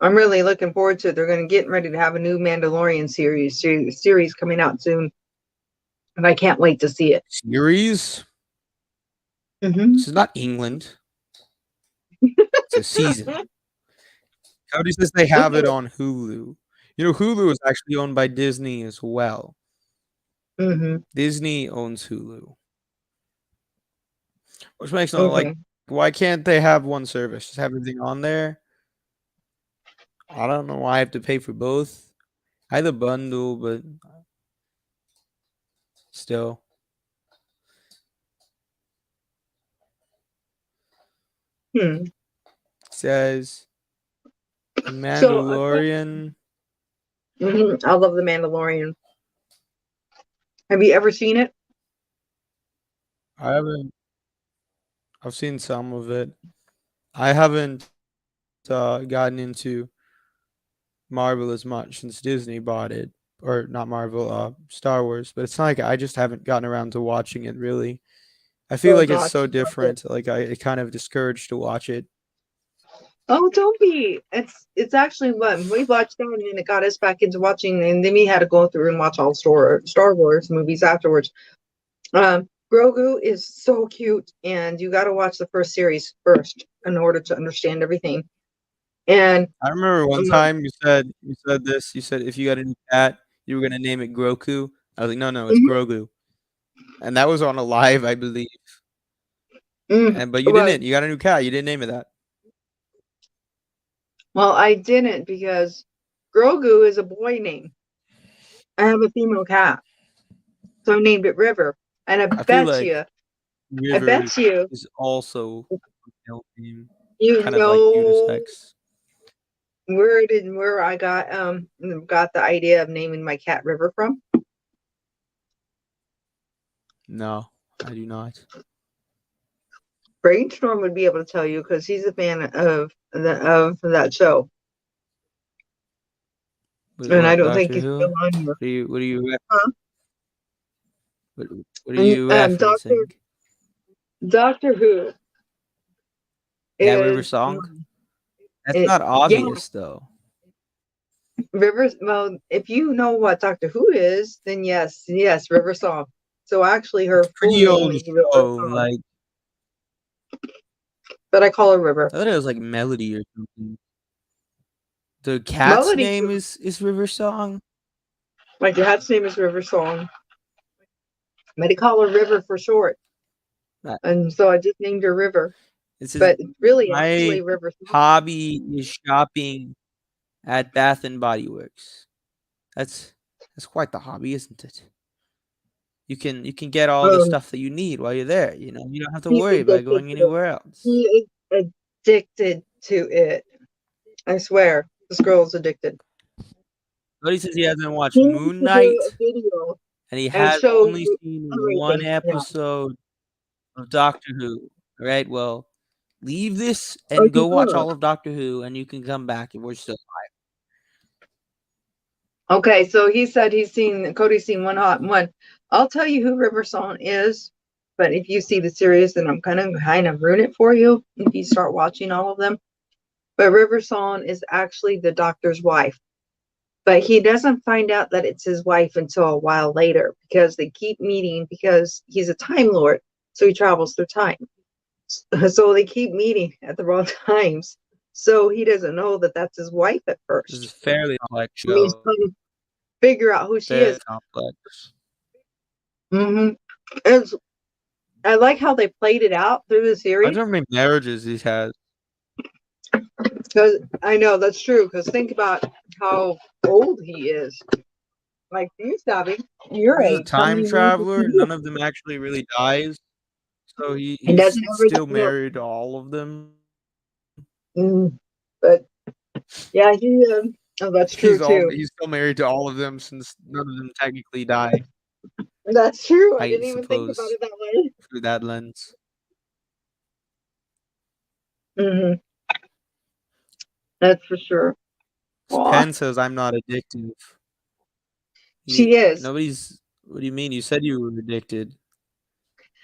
[SPEAKER 2] I'm really looking forward to it. They're going to get ready to have a new Mandalorian series coming out soon, and I can't wait to see it.
[SPEAKER 1] Series?
[SPEAKER 2] Hmm.
[SPEAKER 1] This is not England. It's a season. Cody says they have it on Hulu. Hulu is actually owned by Disney as well.
[SPEAKER 2] Hmm.
[SPEAKER 1] Disney owns Hulu, which makes no like.
[SPEAKER 2] Okay.
[SPEAKER 1] Why can't they have one service? Just have everything on there. I don't know why I have to pay for both. I had a bundle, but still
[SPEAKER 2] Hmm.
[SPEAKER 1] says The
[SPEAKER 2] So,
[SPEAKER 1] Mandalorian.
[SPEAKER 2] I love the Mandalorian. Have you ever seen it?
[SPEAKER 1] I haven't. I've seen some of it. I haven't gotten into Marvel as much since Disney bought it, or not Marvel, Star Wars. But it's not like I just haven't gotten around to watching it really. I feel
[SPEAKER 2] Oh
[SPEAKER 1] like it's
[SPEAKER 2] gosh,
[SPEAKER 1] so
[SPEAKER 2] you love it.
[SPEAKER 1] different. Like I it kind of discouraged to watch it.
[SPEAKER 2] Oh, don't be. It's actually fun. We watched that and then it got us back into watching, and then we had to go through and watch all Star Wars movies afterwards. Grogu is so cute, and you got to watch the first series first in order to understand everything. And
[SPEAKER 1] I remember one
[SPEAKER 2] um,
[SPEAKER 1] time you said this. You said if you got a new cat, you were gonna name it Groku. I was like, no, no, it's
[SPEAKER 2] mhm,
[SPEAKER 1] Grogu, and that was on a live, I believe. And but you
[SPEAKER 2] well,
[SPEAKER 1] didn't. You got a new cat. You didn't name it that.
[SPEAKER 2] I didn't because Grogu is a boy name. I have a female cat, so I named it River. And
[SPEAKER 1] I feel like
[SPEAKER 2] I
[SPEAKER 1] River
[SPEAKER 2] bet you,
[SPEAKER 1] is also a male name,
[SPEAKER 2] you
[SPEAKER 1] kind of like
[SPEAKER 2] know
[SPEAKER 1] unisex.
[SPEAKER 2] where I got the idea of naming my cat River from.
[SPEAKER 1] No, I do not.
[SPEAKER 2] Brainstorm would be able to tell you because he's a fan of that show,
[SPEAKER 1] Wait,
[SPEAKER 2] and I
[SPEAKER 1] what?
[SPEAKER 2] don't think
[SPEAKER 1] Doctor
[SPEAKER 2] he's
[SPEAKER 1] Who?
[SPEAKER 2] still on here. Huh?
[SPEAKER 1] What, what are
[SPEAKER 2] And
[SPEAKER 1] you
[SPEAKER 2] Doctor
[SPEAKER 1] referencing?
[SPEAKER 2] Doctor Who
[SPEAKER 1] That River
[SPEAKER 2] is
[SPEAKER 1] song? That's
[SPEAKER 2] it.
[SPEAKER 1] not
[SPEAKER 2] Yeah,
[SPEAKER 1] obvious though.
[SPEAKER 2] Rivers. Well, if you know what Doctor Who is, then yes, River Song. So actually,
[SPEAKER 1] It's
[SPEAKER 2] her
[SPEAKER 1] a
[SPEAKER 2] full
[SPEAKER 1] pretty
[SPEAKER 2] name
[SPEAKER 1] old
[SPEAKER 2] is River
[SPEAKER 1] show.
[SPEAKER 2] Song,
[SPEAKER 1] Like
[SPEAKER 2] but I call her River.
[SPEAKER 1] I thought it was like Melody or something. The cat's
[SPEAKER 2] Melody,
[SPEAKER 1] name is River Song.
[SPEAKER 2] my cat's name is River Song. But I call her River for short,
[SPEAKER 1] Uh,
[SPEAKER 2] and so I just named her River.
[SPEAKER 1] It says
[SPEAKER 2] But it's really
[SPEAKER 1] my
[SPEAKER 2] actually River Song.
[SPEAKER 1] hobby is shopping at Bath and Body Works. That's quite the hobby, isn't it? You can get all the
[SPEAKER 2] Um,
[SPEAKER 1] stuff that you need while you're there. You don't have to
[SPEAKER 2] he's
[SPEAKER 1] worry about
[SPEAKER 2] addicted
[SPEAKER 1] going
[SPEAKER 2] to it.
[SPEAKER 1] anywhere
[SPEAKER 2] He
[SPEAKER 1] else.
[SPEAKER 2] is addicted to it. I swear, this girl's addicted.
[SPEAKER 1] But he says he hasn't watched
[SPEAKER 2] He needs
[SPEAKER 1] Moon
[SPEAKER 2] to do a
[SPEAKER 1] Knight,
[SPEAKER 2] video
[SPEAKER 1] and he
[SPEAKER 2] and
[SPEAKER 1] has
[SPEAKER 2] show
[SPEAKER 1] only
[SPEAKER 2] you
[SPEAKER 1] seen one
[SPEAKER 2] everything. Yeah.
[SPEAKER 1] episode of Doctor Who. Right? Well, leave this and
[SPEAKER 2] Okay,
[SPEAKER 1] go watch
[SPEAKER 2] look.
[SPEAKER 1] all of Doctor Who, and you can come back, and we're still.
[SPEAKER 2] Okay, so he said Cody's seen one hot one. I'll tell you who River Song is, but if you see the series, then I'm kind of ruin it for you if you start watching all of them. But River Song is actually the doctor's wife. But he doesn't find out that it's his wife until a while later because they keep meeting because he's a Time Lord, so he travels through time. So they keep meeting at the wrong times. So he doesn't know that that's his wife at
[SPEAKER 1] This is a
[SPEAKER 2] first.
[SPEAKER 1] fairly complex
[SPEAKER 2] I mean, he's
[SPEAKER 1] show.
[SPEAKER 2] trying to figure out who she
[SPEAKER 1] Very
[SPEAKER 2] is.
[SPEAKER 1] complex.
[SPEAKER 2] Hmm. It's, I like how they played it out through the
[SPEAKER 1] I
[SPEAKER 2] series
[SPEAKER 1] don't know how many marriages he has.
[SPEAKER 2] because I know that's true. Because think about how old he is. Like you, Savvy, your
[SPEAKER 1] He's a
[SPEAKER 2] age. How
[SPEAKER 1] time
[SPEAKER 2] many marriages do
[SPEAKER 1] traveler.
[SPEAKER 2] you
[SPEAKER 1] None of them actually really dies. So
[SPEAKER 2] and
[SPEAKER 1] he's
[SPEAKER 2] doesn't ever
[SPEAKER 1] still
[SPEAKER 2] no.
[SPEAKER 1] married to all of them.
[SPEAKER 2] But yeah, he. Oh, that's true too.
[SPEAKER 1] He's still married to all of them since none of them technically die.
[SPEAKER 2] That's true. I
[SPEAKER 1] I
[SPEAKER 2] didn't even think about
[SPEAKER 1] suppose
[SPEAKER 2] it that way.
[SPEAKER 1] through that lens.
[SPEAKER 2] Hmm. That's for sure. Aw,
[SPEAKER 1] Penn says I'm not addictive.
[SPEAKER 2] she is.
[SPEAKER 1] Nobody's. What do you mean? You said you were addicted.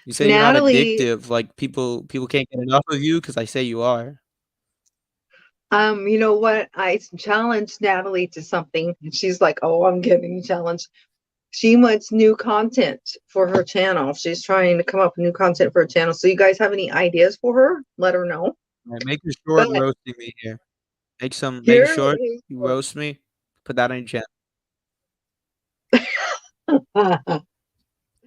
[SPEAKER 1] You say you're not
[SPEAKER 2] Natalie,
[SPEAKER 1] addictive. Like people can't get enough of you because I say you are.
[SPEAKER 2] you know what? I challenged Natalie to something, and she's like, "Oh, I'm getting challenged." She wants new content for her channel. She's trying to come up with new content for her channel. So, you guys have any ideas for her? Let her know.
[SPEAKER 1] Right, make a
[SPEAKER 2] But
[SPEAKER 1] short roasting me here. Make a
[SPEAKER 2] here
[SPEAKER 1] short.
[SPEAKER 2] is
[SPEAKER 1] You roast me. Put that on your channel.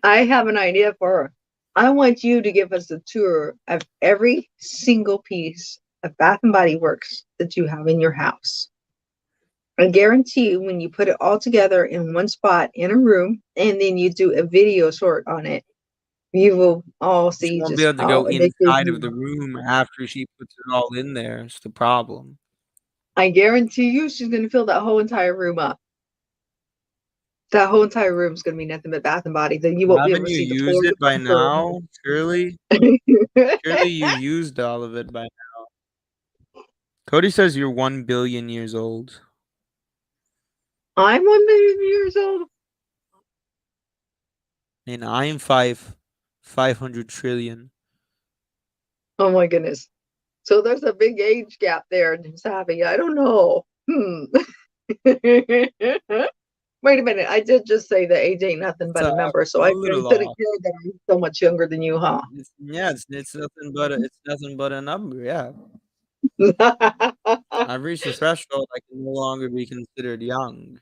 [SPEAKER 2] I have an idea for her. I want you to give us a tour of every single piece of Bath and Body Works that you have in your house. I guarantee you, when you put it all together in one spot in a room and then you do a video short on it, you will all
[SPEAKER 1] She
[SPEAKER 2] see
[SPEAKER 1] won't be
[SPEAKER 2] just
[SPEAKER 1] able to
[SPEAKER 2] how
[SPEAKER 1] go
[SPEAKER 2] addicted
[SPEAKER 1] inside of
[SPEAKER 2] you
[SPEAKER 1] the
[SPEAKER 2] are.
[SPEAKER 1] room after she puts it all in there. It's the problem.
[SPEAKER 2] I guarantee you she's going to fill that whole entire room up. That whole entire room is going to be nothing but Bath and Body. Then you won't be able
[SPEAKER 1] Haven't
[SPEAKER 2] to
[SPEAKER 1] you
[SPEAKER 2] see the
[SPEAKER 1] used
[SPEAKER 2] floor of
[SPEAKER 1] it by
[SPEAKER 2] the
[SPEAKER 1] now? Surely, surely
[SPEAKER 2] bathroom.
[SPEAKER 1] you've used all of it by now. Cody says you're 1 billion years old,
[SPEAKER 2] I'm 1 million years old.
[SPEAKER 1] and I am 500 trillion.
[SPEAKER 2] Oh my goodness. So there's a big age gap there, Savvy. I don't know. Wait a minute. I did just say that age ain't nothing
[SPEAKER 1] It's
[SPEAKER 2] but a number, so
[SPEAKER 1] I'm
[SPEAKER 2] I
[SPEAKER 1] a little
[SPEAKER 2] couldn't
[SPEAKER 1] off.
[SPEAKER 2] care that I'm so much younger than you, huh?
[SPEAKER 1] It's nothing but a number. Yeah, I've reached a threshold. I can no longer be considered young.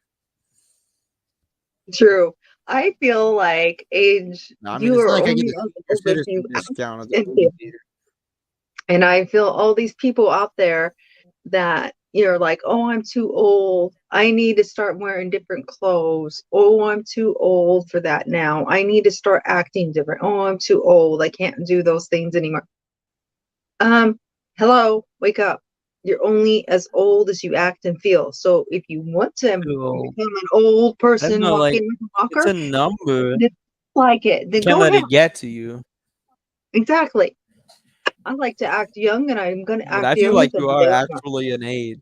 [SPEAKER 2] True. I feel like age,
[SPEAKER 1] No, I mean,
[SPEAKER 2] you
[SPEAKER 1] it's not
[SPEAKER 2] are
[SPEAKER 1] like I get
[SPEAKER 2] only
[SPEAKER 1] a
[SPEAKER 2] as
[SPEAKER 1] senior
[SPEAKER 2] old as
[SPEAKER 1] citizen
[SPEAKER 2] you act
[SPEAKER 1] discount at the
[SPEAKER 2] and
[SPEAKER 1] movie
[SPEAKER 2] feel.
[SPEAKER 1] theater.
[SPEAKER 2] And I feel all these people out there that you're like, oh, I'm too old. I need to start wearing different clothes. Oh, I'm too old for that now. I need to start acting different. Oh, I'm too old. I can't do those things anymore. Um, Hello, wake up. You're only as old as you act and feel. So if you want to
[SPEAKER 1] So
[SPEAKER 2] become an old
[SPEAKER 1] I don't
[SPEAKER 2] person
[SPEAKER 1] know, like
[SPEAKER 2] walking with a
[SPEAKER 1] it's
[SPEAKER 2] walker,
[SPEAKER 1] a number.
[SPEAKER 2] just like it,
[SPEAKER 1] You
[SPEAKER 2] then
[SPEAKER 1] can't
[SPEAKER 2] go
[SPEAKER 1] let
[SPEAKER 2] ahead.
[SPEAKER 1] it get to you.
[SPEAKER 2] Exactly. I like to act young and I'm going to
[SPEAKER 1] But
[SPEAKER 2] act
[SPEAKER 1] I feel
[SPEAKER 2] young
[SPEAKER 1] like
[SPEAKER 2] until
[SPEAKER 1] you
[SPEAKER 2] the
[SPEAKER 1] are
[SPEAKER 2] day I die.
[SPEAKER 1] actually an age.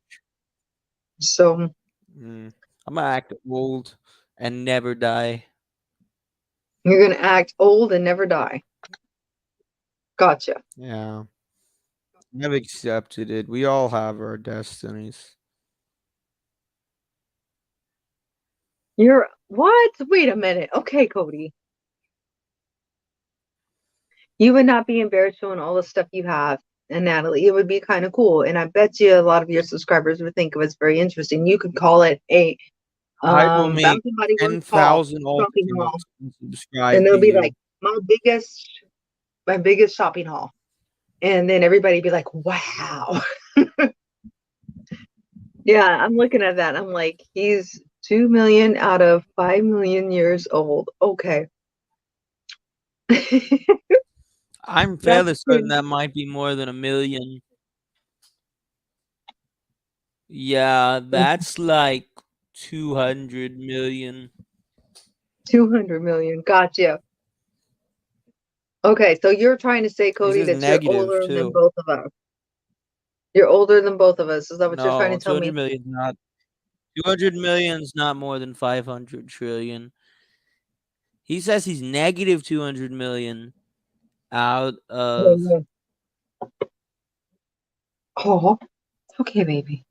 [SPEAKER 2] So
[SPEAKER 1] Mm. I'm gonna act old and never die.
[SPEAKER 2] you're going to act old and never die. Gotcha.
[SPEAKER 1] Yeah, I've accepted it. We all have our destinies.
[SPEAKER 2] You're what? Wait a minute. Okay, Cody. You would not be embarrassed showing all the stuff you have. And Natalie, it would be kind of cool. And I bet you a lot of your subscribers would think it was very interesting. You could call it a
[SPEAKER 1] I will
[SPEAKER 2] Bath
[SPEAKER 1] make
[SPEAKER 2] and Body Works Hall,
[SPEAKER 1] 10,000 alt
[SPEAKER 2] shopping hall.
[SPEAKER 1] accounts and
[SPEAKER 2] And
[SPEAKER 1] subscribe to
[SPEAKER 2] they'll be like,
[SPEAKER 1] you.
[SPEAKER 2] my biggest my biggest shopping haul. And then everybody be like, wow. Yeah, I'm looking at that. I'm like, he's 2 million out of 5 million years old. Okay.
[SPEAKER 1] I'm
[SPEAKER 2] That's
[SPEAKER 1] fairly certain
[SPEAKER 2] pretty.
[SPEAKER 1] that might be more than a million. Yeah, that's like 200 million.
[SPEAKER 2] 200 million. Gotcha. Okay, so you're trying to say,
[SPEAKER 1] He
[SPEAKER 2] Cody,
[SPEAKER 1] says
[SPEAKER 2] that you're
[SPEAKER 1] negative
[SPEAKER 2] older than
[SPEAKER 1] too.
[SPEAKER 2] both of us. You're older than both of us. Is that what you're trying
[SPEAKER 1] No,
[SPEAKER 2] to tell
[SPEAKER 1] 200
[SPEAKER 2] me?
[SPEAKER 1] million is not 200 million is not more than 500 trillion. He says he's negative 200 million out
[SPEAKER 2] Oh,
[SPEAKER 1] of
[SPEAKER 2] yeah. Oh, okay, baby.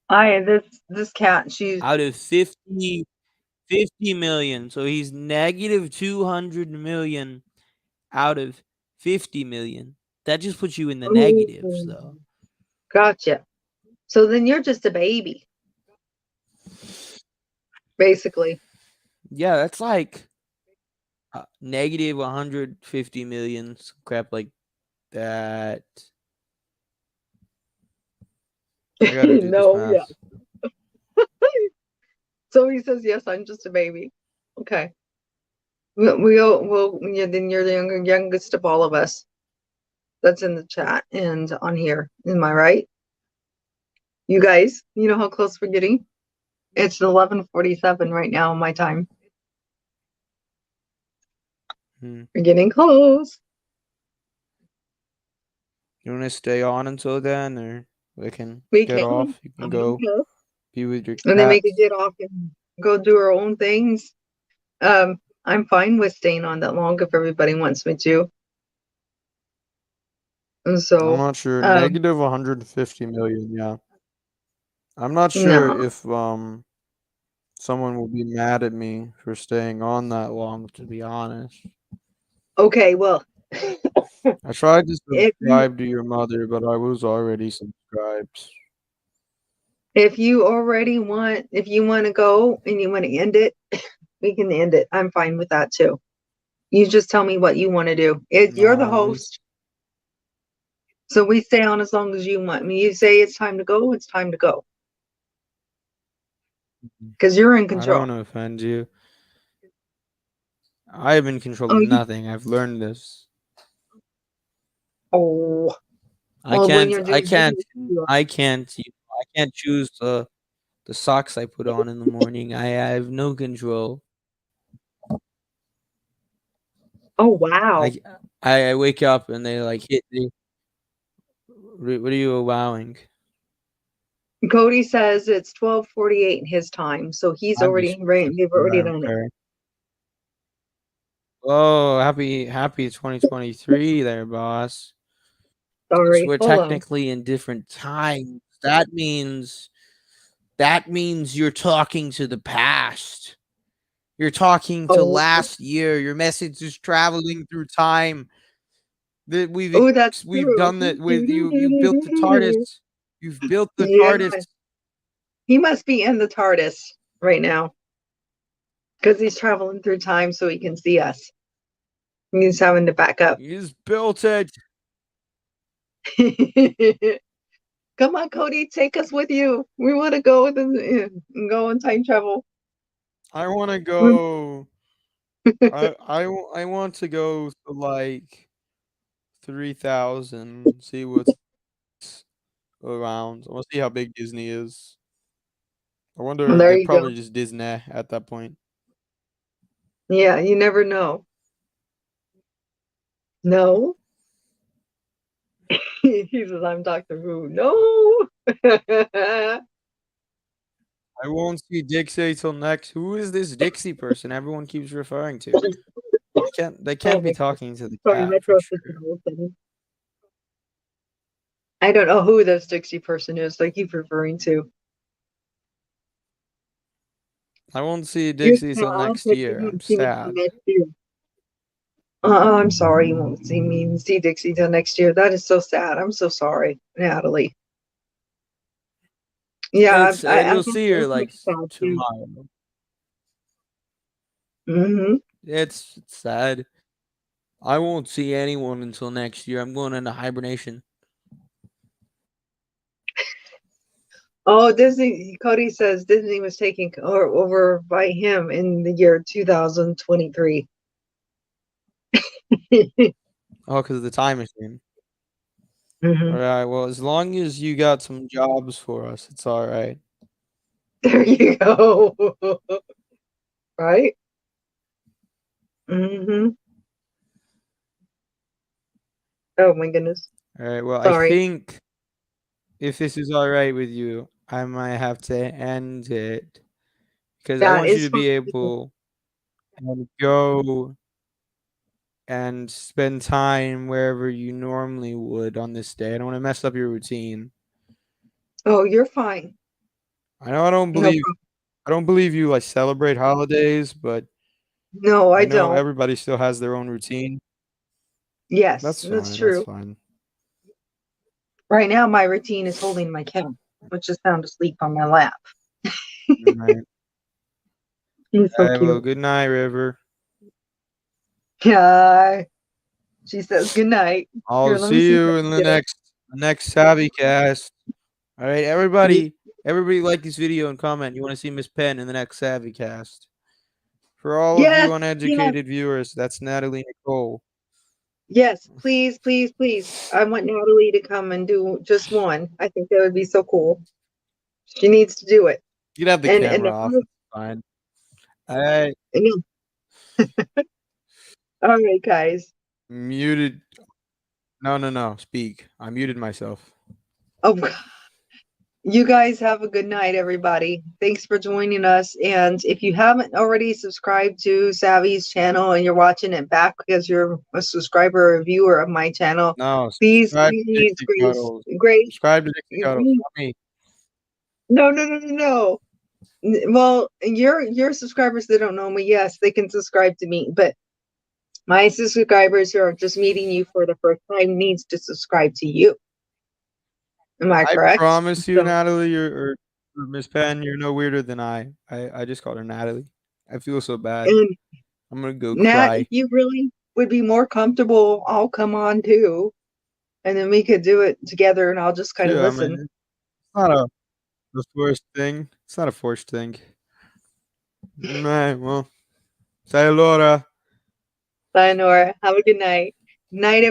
[SPEAKER 2] I this cat, she's
[SPEAKER 1] out of 50 million. So he's negative 200 million out of 50 million. That just puts you in the negatives
[SPEAKER 2] oh,
[SPEAKER 1] though.
[SPEAKER 2] gotcha. So then you're just a baby, basically.
[SPEAKER 1] Yeah, that's like negative 150 million, some crap like that. I gotta do this
[SPEAKER 2] No, yeah.
[SPEAKER 1] math.
[SPEAKER 2] So he says, yes, I'm just a baby. Okay. Yeah, then you're the youngest of all of us. That's in the chat and on here. Am I right? You guys, you know how close we're getting? It's 11:47 right now, my time.
[SPEAKER 1] Hmm.
[SPEAKER 2] We're getting close.
[SPEAKER 1] You want to stay on until then, or we can
[SPEAKER 2] We
[SPEAKER 1] get
[SPEAKER 2] can.
[SPEAKER 1] off? You can go
[SPEAKER 2] Okay.
[SPEAKER 1] be with your
[SPEAKER 2] And then we could
[SPEAKER 1] cats.
[SPEAKER 2] get off and go do our own things. I'm fine with staying on that long if everybody wants me to. And
[SPEAKER 1] I'm
[SPEAKER 2] so,
[SPEAKER 1] not sure.
[SPEAKER 2] um,
[SPEAKER 1] Negative 150 million. Yeah, I'm not sure
[SPEAKER 2] no.
[SPEAKER 1] if someone will be mad at me for staying on that long. To be honest,
[SPEAKER 2] Okay, well,
[SPEAKER 1] I tried to
[SPEAKER 2] if you
[SPEAKER 1] subscribe to your mother, but I was already subscribed.
[SPEAKER 2] if you want to go and you want to end it, we can end it. I'm fine with that too. You just tell me what you want to do. You're the
[SPEAKER 1] No, we.
[SPEAKER 2] host, so we stay on as long as you want. When you say it's time to go, it's time to go because you're in
[SPEAKER 1] I don't
[SPEAKER 2] control.
[SPEAKER 1] want to offend you. I have in control
[SPEAKER 2] Oh,
[SPEAKER 1] of nothing. I've learned this.
[SPEAKER 2] oh.
[SPEAKER 1] I
[SPEAKER 2] Well, when
[SPEAKER 1] can't.
[SPEAKER 2] you're
[SPEAKER 1] I
[SPEAKER 2] doing
[SPEAKER 1] can't.
[SPEAKER 2] business, you are.
[SPEAKER 1] I can't. I can't choose the socks I put on in the morning. I have no control.
[SPEAKER 2] Oh, wow.
[SPEAKER 1] I I wake up and they like hit me. What are you allowing?
[SPEAKER 2] Cody says it's 12:48 in his time, so he's
[SPEAKER 1] I'm
[SPEAKER 2] already
[SPEAKER 1] just
[SPEAKER 2] right. They've
[SPEAKER 1] I
[SPEAKER 2] already
[SPEAKER 1] don't
[SPEAKER 2] done it.
[SPEAKER 1] care. Oh, happy 2023 there, boss. Since
[SPEAKER 2] Sorry.
[SPEAKER 1] we're
[SPEAKER 2] Hold on.
[SPEAKER 1] technically in different times, that means you're talking to the past. You're talking to
[SPEAKER 2] Oh,
[SPEAKER 1] last year. Your message is traveling through time. That
[SPEAKER 2] oh, that's
[SPEAKER 1] we've
[SPEAKER 2] true.
[SPEAKER 1] done that with you. You built the TARDIS. You've built the
[SPEAKER 2] Yeah,
[SPEAKER 1] TARDIS.
[SPEAKER 2] he must be in the TARDIS right now because he's traveling through time so he can see us. He's having to back up.
[SPEAKER 1] You just built it.
[SPEAKER 2] Come on, Cody, take us with you. We want to go and go on time travel.
[SPEAKER 1] I want to go. I want to go to like 3,000. See what's around. I want to see how big Disney is. I wonder.
[SPEAKER 2] There
[SPEAKER 1] They're
[SPEAKER 2] you go.
[SPEAKER 1] probably just Disney at that point.
[SPEAKER 2] Yeah, you never know. No. He says, I'm Doctor Who. No.
[SPEAKER 1] I won't see Dixie till next. Who is this Dixie person everyone keeps referring to? They can't be
[SPEAKER 2] Oh,
[SPEAKER 1] talking to the
[SPEAKER 2] sorry,
[SPEAKER 1] cat
[SPEAKER 2] my
[SPEAKER 1] for
[SPEAKER 2] throat's just a
[SPEAKER 1] sure.
[SPEAKER 2] little funny. I don't know who this Dixie person is they keep referring to.
[SPEAKER 1] I won't see
[SPEAKER 2] You
[SPEAKER 1] Dixie till
[SPEAKER 2] I'll
[SPEAKER 1] next
[SPEAKER 2] take you
[SPEAKER 1] year. I'm
[SPEAKER 2] home see me
[SPEAKER 1] sad.
[SPEAKER 2] next year. I'm sorry you won't see Dixie till next year. That is so sad. I'm so sorry, Natalie. Yeah, I
[SPEAKER 1] You'll
[SPEAKER 2] think
[SPEAKER 1] see her
[SPEAKER 2] that's
[SPEAKER 1] like
[SPEAKER 2] sad too.
[SPEAKER 1] tomorrow.
[SPEAKER 2] Hmm.
[SPEAKER 1] It's sad. I won't see anyone until next year. I'm going into hibernation.
[SPEAKER 2] Oh, Disney. Cody says Disney was taken over by him in the year 2023.
[SPEAKER 1] Oh, because of the time machine.
[SPEAKER 2] Hmm.
[SPEAKER 1] Alright, well, as long as you got some jobs for us, it's alright.
[SPEAKER 2] There you go. Right? Hmm. Oh my goodness.
[SPEAKER 1] Alright, well, I
[SPEAKER 2] Sorry.
[SPEAKER 1] think if this is alright with you, I might have to end it because I
[SPEAKER 2] That
[SPEAKER 1] want you
[SPEAKER 2] is
[SPEAKER 1] to
[SPEAKER 2] fine.
[SPEAKER 1] be able and go and spend time wherever you normally would on this day. I don't want to mess up your routine.
[SPEAKER 2] Oh, you're fine.
[SPEAKER 1] I know
[SPEAKER 2] No problem.
[SPEAKER 1] I don't believe you like celebrate holidays, but
[SPEAKER 2] No, I
[SPEAKER 1] I know
[SPEAKER 2] don't.
[SPEAKER 1] everybody still has their own routine.
[SPEAKER 2] Yes,
[SPEAKER 1] That's
[SPEAKER 2] that's
[SPEAKER 1] fine. That's
[SPEAKER 2] true.
[SPEAKER 1] fine.
[SPEAKER 2] Right now, my routine is holding my cat, which is sound asleep on my lap.
[SPEAKER 1] All right.
[SPEAKER 2] He's
[SPEAKER 1] All
[SPEAKER 2] so
[SPEAKER 1] right. Well,
[SPEAKER 2] cute.
[SPEAKER 1] good night, River.
[SPEAKER 2] Yeah. She says good night.
[SPEAKER 1] I'll
[SPEAKER 2] Here, let me
[SPEAKER 1] see
[SPEAKER 2] see if I
[SPEAKER 1] you in
[SPEAKER 2] can get her.
[SPEAKER 1] the next Savvy cast. All right, everybody like this video and comment. You want to see Miss Penn in the next Savvy cast. For all of
[SPEAKER 2] Yes,
[SPEAKER 1] you
[SPEAKER 2] yes,
[SPEAKER 1] uneducated viewers, that's Natalie Nicole.
[SPEAKER 2] yes. Please, please, please. I want Natalie to come and do just one. I think that would be so cool. She needs to do it.
[SPEAKER 1] You can have the
[SPEAKER 2] And
[SPEAKER 1] camera off. It's fine. All right,
[SPEAKER 2] and- all right, guys.
[SPEAKER 1] muted. No, no, no. Speak. I muted myself.
[SPEAKER 2] Oh, you guys have a good night, everybody. Thanks for joining us. And if you haven't already subscribed to Savvy's channel and you're watching it back because you're a subscriber or viewer of my channel,
[SPEAKER 1] No,
[SPEAKER 2] please,
[SPEAKER 1] subscribe to
[SPEAKER 2] please,
[SPEAKER 1] Dixie
[SPEAKER 2] Grace,
[SPEAKER 1] Cuddles.
[SPEAKER 2] Grace,
[SPEAKER 1] Subscribe to Dixie Cuddles,
[SPEAKER 2] mm,
[SPEAKER 1] not me.
[SPEAKER 2] no, no, no, no, no. Well, your subscribers that don't know me, yes, they can subscribe to me, but my subscribers who are just meeting you for the first time needs to subscribe to you. Am I
[SPEAKER 1] I
[SPEAKER 2] correct?
[SPEAKER 1] promise you,
[SPEAKER 2] So,
[SPEAKER 1] Natalie, or Miss Penn, you're no weirder than I just called her Natalie. I feel so bad.
[SPEAKER 2] and
[SPEAKER 1] I'm gonna go
[SPEAKER 2] Nat, if
[SPEAKER 1] cry.
[SPEAKER 2] you really would be more comfortable, I'll come on too, and then we could do it together, and I'll just kind of
[SPEAKER 1] Sure, I mean,
[SPEAKER 2] listen.
[SPEAKER 1] it's not a forced thing. It's not a forced thing. Alright, well, say allora.
[SPEAKER 2] Bye, Nora. Have a good night. Night,